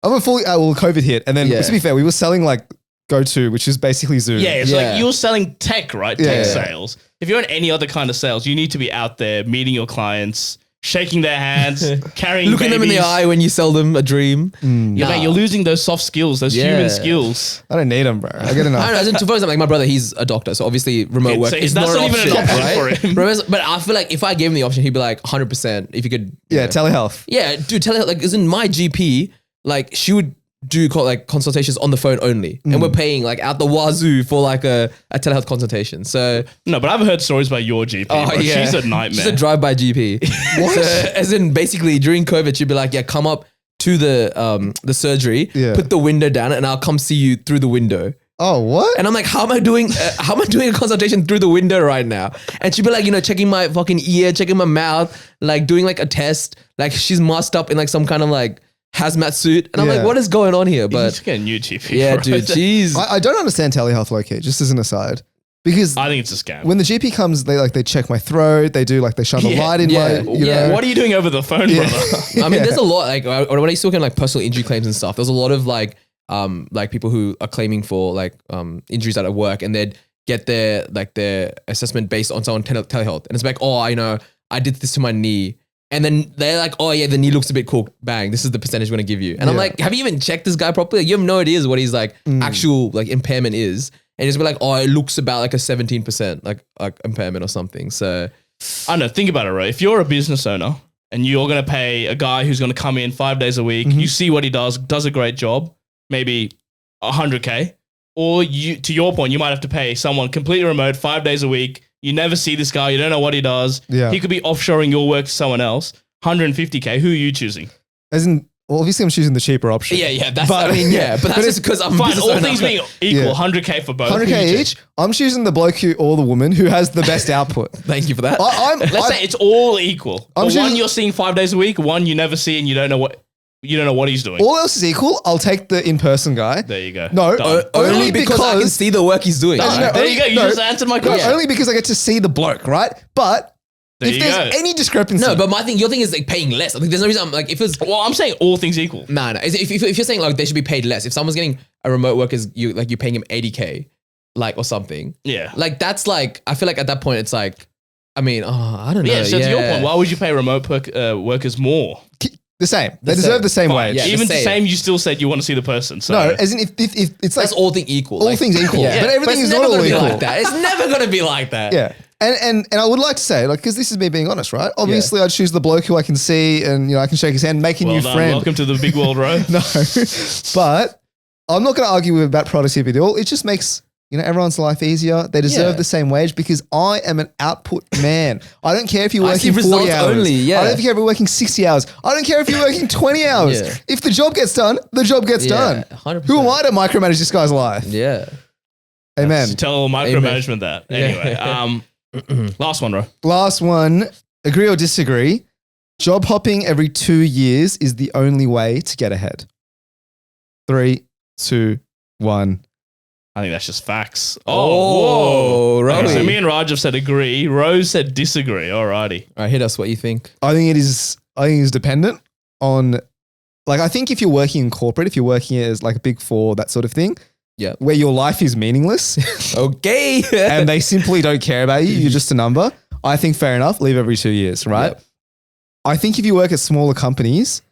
[SPEAKER 3] I'm a fully, well, COVID hit. And then
[SPEAKER 2] Yeah.
[SPEAKER 3] to be fair, we were selling like GoTo, which is basically Zoom.
[SPEAKER 1] Yeah, it's
[SPEAKER 2] Yeah.
[SPEAKER 1] like you're selling tech, right?
[SPEAKER 3] Yeah.
[SPEAKER 1] Tech sales. If you're in any other kind of sales, you need to be out there meeting your clients, shaking their hands, carrying
[SPEAKER 2] Looking them in the
[SPEAKER 1] babies.
[SPEAKER 2] eye when you sell them a dream.
[SPEAKER 1] Yeah,
[SPEAKER 2] Nah.
[SPEAKER 1] mate, you're losing those soft skills, those
[SPEAKER 2] Yeah.
[SPEAKER 1] human skills.
[SPEAKER 3] I don't need them, bro. I get
[SPEAKER 2] I don't know.
[SPEAKER 3] enough.
[SPEAKER 2] As in, for example, like my brother, he's a doctor, so obviously remote work
[SPEAKER 1] So
[SPEAKER 2] is
[SPEAKER 1] that's
[SPEAKER 2] not an
[SPEAKER 1] not even
[SPEAKER 2] option,
[SPEAKER 1] an option
[SPEAKER 2] right?
[SPEAKER 1] for him.
[SPEAKER 2] But I feel like if I gave him the option, he'd be like 100%. If you could,
[SPEAKER 3] Yeah, telehealth.
[SPEAKER 2] yeah, dude, tell her like, isn't my GP like she would do like consultations on the phone only, and we're paying like out the wazoo for like a telehealth consultation. So
[SPEAKER 1] No, but I've heard stories about your GP. bro. She's a nightmare.
[SPEAKER 2] She's a drive-by GP.
[SPEAKER 3] What?
[SPEAKER 2] So, as in, basically during COVID, she'd be like, "Yeah, come up to the surgery,
[SPEAKER 3] Yeah.
[SPEAKER 2] put the window down, and I'll come see you through the window."
[SPEAKER 3] Oh, what?
[SPEAKER 2] And I'm like, how am I doing a consultation through the window right now? And she'd be like, checking my fucking ear, checking my mouth, like doing like a test. Like she's masked up in like some kind of like hazmat suit. And I'm
[SPEAKER 3] Yeah.
[SPEAKER 2] like, what is going on here?
[SPEAKER 1] You need
[SPEAKER 2] But
[SPEAKER 1] to get a new GP.
[SPEAKER 2] yeah,
[SPEAKER 1] bro.
[SPEAKER 2] dude, jeez.
[SPEAKER 3] I don't understand telehealth low-key, just as an aside. Because
[SPEAKER 1] I think it's a scam.
[SPEAKER 3] when the GP comes, they check my throat, they shine the
[SPEAKER 1] Yeah,
[SPEAKER 3] light in
[SPEAKER 2] yeah,
[SPEAKER 3] my,
[SPEAKER 2] yeah.
[SPEAKER 3] know.
[SPEAKER 1] What are you doing over the phone, brother?
[SPEAKER 2] I mean, there's a lot like when I used to work in like personal injury claims and stuff. There's a lot of like people who are claiming for like injuries at work, and they'd get their assessment based on someone telehealth, and it's like, oh, I did this to my knee, and then they're like, oh yeah, the knee looks a bit cool. Bang, this is the percentage we're gonna give you, and I'm
[SPEAKER 3] Yeah.
[SPEAKER 2] like, have you even checked this guy properly? You have no idea what his like actual like impairment is, and just be like, oh, it looks about like a 17% like impairment or something. So
[SPEAKER 1] I know. Think about it, right? If you're a business owner and you're going to pay a guy who's going to come in 5 days a week, you see what he does a great job, maybe 100K, or you, to your point, you might have to pay someone completely remote 5 days a week. You never see this guy. You don't know what he does.
[SPEAKER 3] Yeah.
[SPEAKER 1] He could be offshoring your work to someone else. 150K. Who are you choosing?
[SPEAKER 3] As in, well, obviously I'm choosing the cheaper option.
[SPEAKER 2] yeah, that's
[SPEAKER 3] But-
[SPEAKER 2] I mean, yeah, but that's just because I'm a
[SPEAKER 1] Fine.
[SPEAKER 2] business
[SPEAKER 1] All
[SPEAKER 2] owner.
[SPEAKER 1] things being equal,
[SPEAKER 3] Yeah.
[SPEAKER 1] 100K for both. Who
[SPEAKER 3] 100K
[SPEAKER 1] you choose?
[SPEAKER 3] each. I'm choosing the bloke or the woman who has the best output.
[SPEAKER 2] Thank you for that.
[SPEAKER 1] Let's say it's all equal.
[SPEAKER 3] I'm
[SPEAKER 1] But one
[SPEAKER 3] choosing-
[SPEAKER 1] you're seeing 5 days a week, one you never see and you don't know what he's doing.
[SPEAKER 3] All else is equal. I'll take the in-person guy.
[SPEAKER 1] There you go.
[SPEAKER 3] No,
[SPEAKER 1] Done.
[SPEAKER 3] only
[SPEAKER 2] because I can
[SPEAKER 3] because
[SPEAKER 2] see the work he's doing.
[SPEAKER 3] No,
[SPEAKER 2] right?
[SPEAKER 3] no,
[SPEAKER 1] There you go. You
[SPEAKER 3] no.
[SPEAKER 1] just answered my
[SPEAKER 3] No,
[SPEAKER 1] question.
[SPEAKER 3] only because I get to see the bloke, right? But
[SPEAKER 1] There
[SPEAKER 3] if
[SPEAKER 1] you
[SPEAKER 3] there's
[SPEAKER 1] go.
[SPEAKER 3] any discrepancy,
[SPEAKER 2] No, but your thing is like paying less. I think there's no reason. Like if it's
[SPEAKER 1] Well, I'm saying all things equal.
[SPEAKER 2] no. If you're saying like they should be paid less, if someone's getting a remote worker, you're paying him 80K, like or something.
[SPEAKER 1] Yeah.
[SPEAKER 2] Like that's like I feel like at that point it's like, I mean, I don't know.
[SPEAKER 1] Yeah, so to your point, why would you pay remote workers more?
[SPEAKER 3] the same. They
[SPEAKER 2] The
[SPEAKER 3] deserve
[SPEAKER 2] same.
[SPEAKER 3] the same
[SPEAKER 2] Fine,
[SPEAKER 3] wage.
[SPEAKER 2] yeah.
[SPEAKER 1] Even the
[SPEAKER 2] same.
[SPEAKER 1] same, you still said you want to see the person. So
[SPEAKER 3] No, as in if it's like
[SPEAKER 2] That's all things equal.
[SPEAKER 3] all
[SPEAKER 2] like,
[SPEAKER 3] things equal,
[SPEAKER 2] yeah.
[SPEAKER 3] but everything
[SPEAKER 2] it's
[SPEAKER 3] is
[SPEAKER 2] never
[SPEAKER 3] not all
[SPEAKER 2] gonna be
[SPEAKER 3] equal.
[SPEAKER 2] like that. It's never gonna be like that.
[SPEAKER 3] Yeah. And I would like to say, like, because this is me being honest, right? Obviously, I'd choose the bloke who I can see and, I can shake his hand, make a
[SPEAKER 1] well
[SPEAKER 3] new
[SPEAKER 1] done.
[SPEAKER 3] friend.
[SPEAKER 1] Welcome to the big world, Ro.
[SPEAKER 3] No, but I'm not going to argue about productivity at all. It just makes, everyone's life easier. They deserve
[SPEAKER 2] Yeah.
[SPEAKER 3] the same wage because I am an output man. I don't care if you're
[SPEAKER 2] I see
[SPEAKER 3] working 40
[SPEAKER 2] results
[SPEAKER 3] hours.
[SPEAKER 2] only, yeah.
[SPEAKER 3] I don't care if you're working 60 hours. I don't care if you're working 20 hours.
[SPEAKER 2] Yeah.
[SPEAKER 3] If the job gets done, the job gets done.
[SPEAKER 2] 100%.
[SPEAKER 3] Who am I to micromanage this guy's life?
[SPEAKER 2] Yeah.
[SPEAKER 3] Amen.
[SPEAKER 1] Tell micromanagement that. Anyway, last one, Ro.
[SPEAKER 3] Last one, agree or disagree? Job hopping every 2 years is the only way to get ahead. 3, 2, 1.
[SPEAKER 1] I think that's just facts.
[SPEAKER 2] Oh,
[SPEAKER 1] whoa.
[SPEAKER 2] right.
[SPEAKER 1] Okay, so me and Raj have said agree. Rose said disagree. Alrighty.
[SPEAKER 2] All right, hit us. What you think?
[SPEAKER 3] I think it's dependent on, like, I think if you're working in corporate, if you're working as like a big four, that sort of thing,
[SPEAKER 2] Yeah.
[SPEAKER 3] where your life is meaningless
[SPEAKER 2] Okay.
[SPEAKER 3] and they simply don't care about you, you're just a number. I think fair enough, leave every 2 years, right?
[SPEAKER 2] Yep.
[SPEAKER 3] I think if you work at smaller companies,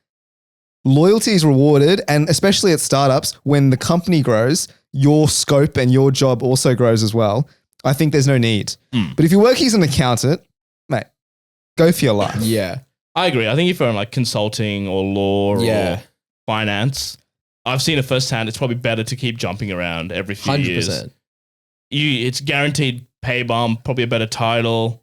[SPEAKER 3] loyalty is rewarded, and especially at startups, when the company grows, your scope and your job also grows as well. I think there's no need. But if you're working as an accountant, mate, go for your life.
[SPEAKER 2] Yeah.
[SPEAKER 1] I agree. I think if you're in like consulting or law or finance, I've seen it firsthand. It's probably better to keep jumping around every few
[SPEAKER 2] 100%.
[SPEAKER 1] years. It's guaranteed pay bump, probably a better title.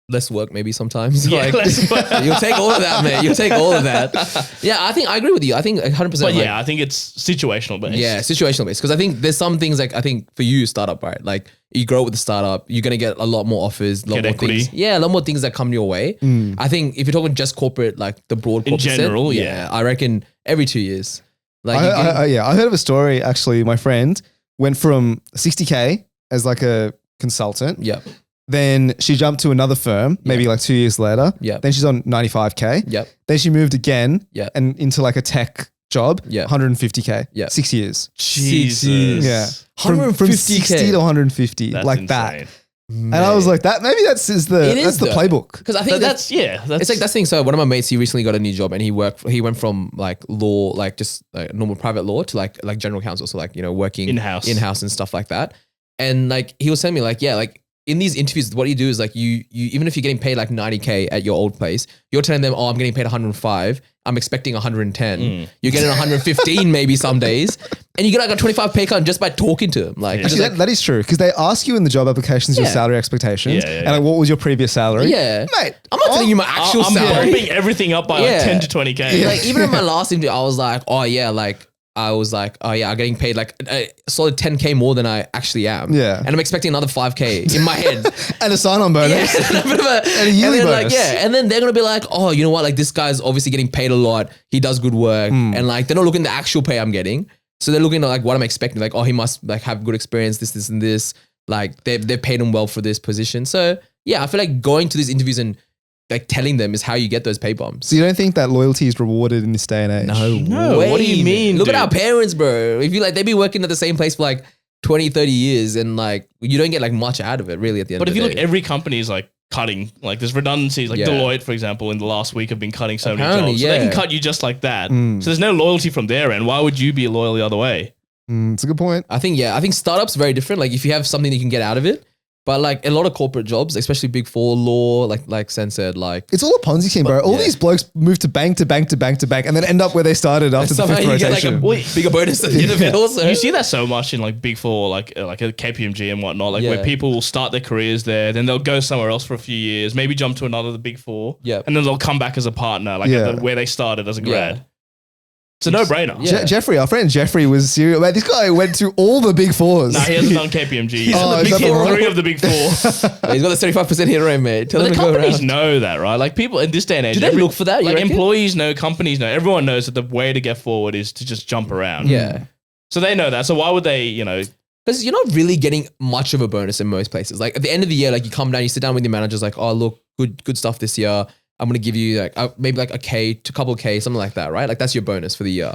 [SPEAKER 2] Less work maybe sometimes.
[SPEAKER 1] Yeah, less work.
[SPEAKER 2] You'll take all of that, mate. You'll take all of that. Yeah, I agree with you. I think 100%.
[SPEAKER 1] But yeah, I think it's situational based.
[SPEAKER 2] Yeah, situational based. Because I think there's some things like I think for you, startup, right? Like you grow with the startup, you're gonna get a lot more offers, a lot
[SPEAKER 1] Get
[SPEAKER 2] more
[SPEAKER 1] equity.
[SPEAKER 2] things. Yeah, a lot more things that come your way. I think if you're talking just corporate, like the broad
[SPEAKER 1] In
[SPEAKER 2] corporate set,
[SPEAKER 1] general, yeah.
[SPEAKER 2] I reckon every 2 years. Like
[SPEAKER 3] I heard of a story, actually. My friend went from 60K as like a consultant.
[SPEAKER 2] Yep.
[SPEAKER 3] Then she jumped to another firm, maybe like 2 years later.
[SPEAKER 2] Yep.
[SPEAKER 3] Then she's on 95K.
[SPEAKER 2] Yep.
[SPEAKER 3] Then she moved again
[SPEAKER 2] Yep.
[SPEAKER 3] and into like a tech job,
[SPEAKER 2] Yep.
[SPEAKER 3] 150K.
[SPEAKER 2] Yep.
[SPEAKER 3] 6 years.
[SPEAKER 1] Jesus.
[SPEAKER 3] Yeah.
[SPEAKER 2] 150K.
[SPEAKER 3] From 60 to 150,
[SPEAKER 1] That's
[SPEAKER 3] like
[SPEAKER 1] insane.
[SPEAKER 3] that. And I was like, maybe that's
[SPEAKER 2] It
[SPEAKER 3] the
[SPEAKER 2] is
[SPEAKER 3] the
[SPEAKER 2] though.
[SPEAKER 3] playbook.
[SPEAKER 2] Because I think
[SPEAKER 1] That's
[SPEAKER 2] it's like that's the thing. So one of my mates, he recently got a new job and he went from like law, like just normal private law to like general counsel. So like, working
[SPEAKER 1] In-house.
[SPEAKER 2] and stuff like that. And like, he was telling me like, yeah, like in these interviews, what you do is like you even if you're getting paid like 90K at your old place, you're telling them, oh, I'm getting paid 105. I'm expecting 110. You're getting 115 maybe some days. And you get like a 25 pay cut just by talking to them. Like,
[SPEAKER 3] Actually, that is true because they ask you in the job applications your
[SPEAKER 2] Yeah.
[SPEAKER 3] salary expectations
[SPEAKER 1] Yeah, yeah,
[SPEAKER 3] and like, what was your previous salary?
[SPEAKER 2] yeah.
[SPEAKER 3] Mate,
[SPEAKER 2] I'm not telling you my actual
[SPEAKER 1] I'm
[SPEAKER 2] salary.
[SPEAKER 1] bumping everything up by like
[SPEAKER 2] Yeah.
[SPEAKER 1] 10 to 20K.
[SPEAKER 2] Like even in my last interview, I was like, oh yeah, I'm getting paid like a solid 10K more than I actually am.
[SPEAKER 3] Yeah.
[SPEAKER 2] And I'm expecting another 5K in my head.
[SPEAKER 3] and a sign-on bonus.
[SPEAKER 2] And
[SPEAKER 3] a yearly
[SPEAKER 2] then,
[SPEAKER 3] bonus.
[SPEAKER 2] and then they're gonna be like, oh, you know what? Like this guy's obviously getting paid a lot. He does good work, and like they're not looking at the actual pay I'm getting. So they're looking at like what I'm expecting. Like, oh, he must like have good experience. This, and this. Like they paid him well for this position. So yeah, I feel like going to these interviews and like telling them is how you get those pay bumps.
[SPEAKER 3] So you don't think that loyalty is rewarded in this day and age?
[SPEAKER 1] No, what do you mean,
[SPEAKER 2] Look at
[SPEAKER 1] dude?
[SPEAKER 2] our parents, bro. If you like, they be working at the same place for like 20, 30 years and like you don't get like much out of it really at the end
[SPEAKER 1] But
[SPEAKER 2] of
[SPEAKER 1] if
[SPEAKER 2] the
[SPEAKER 1] you
[SPEAKER 2] day.
[SPEAKER 1] look, every company is like cutting. Like there's redundancies. Like
[SPEAKER 2] Yeah.
[SPEAKER 1] Deloitte, for example, in the last week have been cutting so many
[SPEAKER 2] Apparently,
[SPEAKER 1] jobs. So they
[SPEAKER 2] yeah.
[SPEAKER 1] can cut you just like that. So there's no loyalty from their end. Why would you be loyal the other way?
[SPEAKER 3] It's a good point.
[SPEAKER 2] I think startups are very different. Like if you have something that you can get out of it, but like a lot of corporate jobs, especially big four, law, like Sen said, like
[SPEAKER 3] It's all a Ponzi scheme, bro. All
[SPEAKER 2] yeah.
[SPEAKER 3] these blokes move to bank to bank to bank to bank and then end up where they started after the
[SPEAKER 2] somehow
[SPEAKER 3] fifth
[SPEAKER 2] you get like
[SPEAKER 3] rotation.
[SPEAKER 2] a bigger bonus at the end of it also.
[SPEAKER 1] You see that so much in like big four, like a KPMG and whatnot, like
[SPEAKER 2] Yeah.
[SPEAKER 1] where people will start their careers there, then they'll go somewhere else for a few years, maybe jump to another of the big four,
[SPEAKER 2] Yep.
[SPEAKER 1] and then they'll come back as a partner, like
[SPEAKER 3] Yeah.
[SPEAKER 1] at where they started as a
[SPEAKER 2] Yeah.
[SPEAKER 1] grad. It's a no-brainer.
[SPEAKER 2] Yeah.
[SPEAKER 3] Jeffrey, our friend Jeffrey was serious. Man, this guy went to all the big fours.
[SPEAKER 1] Nah, he hasn't done KPMG. He's
[SPEAKER 3] Oh,
[SPEAKER 1] done the
[SPEAKER 3] is
[SPEAKER 1] big
[SPEAKER 3] that
[SPEAKER 1] four,
[SPEAKER 3] wrong?
[SPEAKER 1] 3 of the big 4.
[SPEAKER 2] He's got the 35% hit rate, mate. Tell
[SPEAKER 1] But
[SPEAKER 2] them
[SPEAKER 1] the
[SPEAKER 2] to go
[SPEAKER 1] companies
[SPEAKER 2] around.
[SPEAKER 1] know that, right? Like people in this day and age,
[SPEAKER 2] Do they look for that, you
[SPEAKER 1] Like
[SPEAKER 2] reckon?
[SPEAKER 1] employees know, companies know, everyone knows that the way to get forward is to just jump around.
[SPEAKER 2] Yeah.
[SPEAKER 1] So they know that. So why would they,
[SPEAKER 2] Because you're not really getting much of a bonus in most places. Like at the end of the year, like you come down, you sit down with your managers, like, oh, look, good stuff this year. I'm gonna give you like maybe like a K to couple K, something like that, right? Like that's your bonus for the year.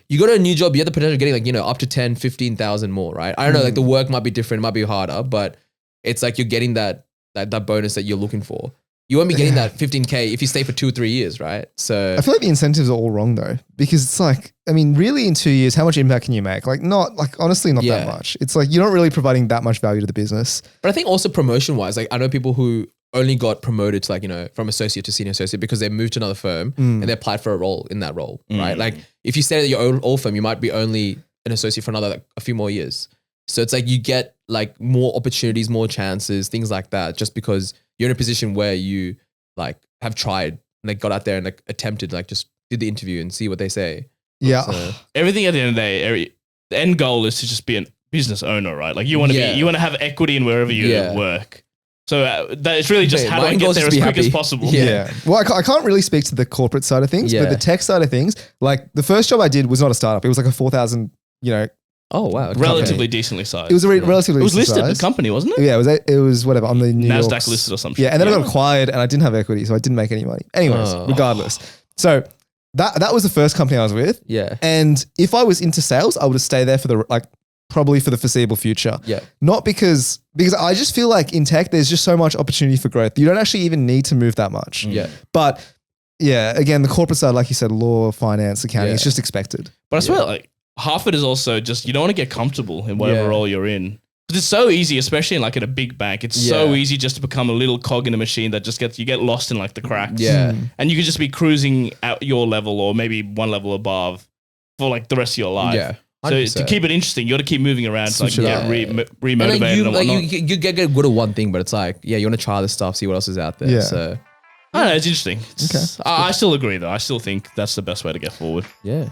[SPEAKER 2] You go to a new job, you have the potential of getting like, up to 10, 15,000 more, right? I don't know, like the work might be different, it might be harder, but it's like you're getting that bonus that you're looking for. You won't be getting that 15K if you stay for 2 or 3 years, right? So
[SPEAKER 3] I feel like the incentives are all wrong though, because it's like, I mean, really in 2 years, how much impact can you make? Like honestly, not that much. It's like, you're not really providing that much value to the business.
[SPEAKER 2] But I think also promotion wise, like I know people who only got promoted to like, from associate to senior associate because they moved to another firm and they applied for a role in that role, right? Like if you stay at your old firm, you might be only an associate for another like a few more years. So it's like you get like more opportunities, more chances, things like that, just because you're in a position where you like have tried and like got out there and like attempted, like just did the interview and see what they say.
[SPEAKER 3] Yeah.
[SPEAKER 2] So,
[SPEAKER 1] Everything at the end of the day, the end goal is to just be a business owner, right? Like you want to you want to have equity in wherever you work. So that it's really just how do I get there as quick as possible.
[SPEAKER 3] Yeah. Well, I can't really speak to the corporate side of things, but the tech side of things, like the first job I did was not a startup. It was like a 4,000,
[SPEAKER 2] oh wow,
[SPEAKER 1] relatively decently sized.
[SPEAKER 3] It was a relatively
[SPEAKER 1] It was listed
[SPEAKER 3] sized.
[SPEAKER 1] the company, wasn't it?
[SPEAKER 3] Yeah, it was whatever on the New
[SPEAKER 1] NASDAQ
[SPEAKER 3] York's-
[SPEAKER 1] listed or something.
[SPEAKER 3] Yeah, and then I got acquired and I didn't have equity, so I didn't make any money. Anyways, regardless. So that was the first company I was with.
[SPEAKER 2] Yeah.
[SPEAKER 3] And if I was into sales, I would have stayed there for probably for the foreseeable future.
[SPEAKER 2] Yeah.
[SPEAKER 3] Not because I just feel like in tech, there's just so much opportunity for growth. You don't actually even need to move that much.
[SPEAKER 2] Yeah.
[SPEAKER 3] But yeah, again, the corporate side, like you said, law, finance, accounting, it's just expected.
[SPEAKER 1] But I swear, like half it is also just you don't want to get comfortable in whatever role you're in. Because it's so easy, especially in like at a big bank. It's so easy just to become a little cog in a machine that just you get lost in like the cracks.
[SPEAKER 2] Yeah.
[SPEAKER 1] And you could just be cruising at your level or maybe one level above for like the rest of your life.
[SPEAKER 2] Yeah.
[SPEAKER 1] So
[SPEAKER 2] 100%.
[SPEAKER 1] to keep it interesting, you got to keep moving around to like
[SPEAKER 3] Switch it
[SPEAKER 1] get
[SPEAKER 3] up.
[SPEAKER 1] remotivated and whatnot.
[SPEAKER 2] You get good at one thing, but it's like, you want to try this stuff, see what else is out there.
[SPEAKER 3] Yeah.
[SPEAKER 2] So
[SPEAKER 1] I don't know, it's interesting. I still agree though. I still think that's the best way to get forward.
[SPEAKER 2] yeah.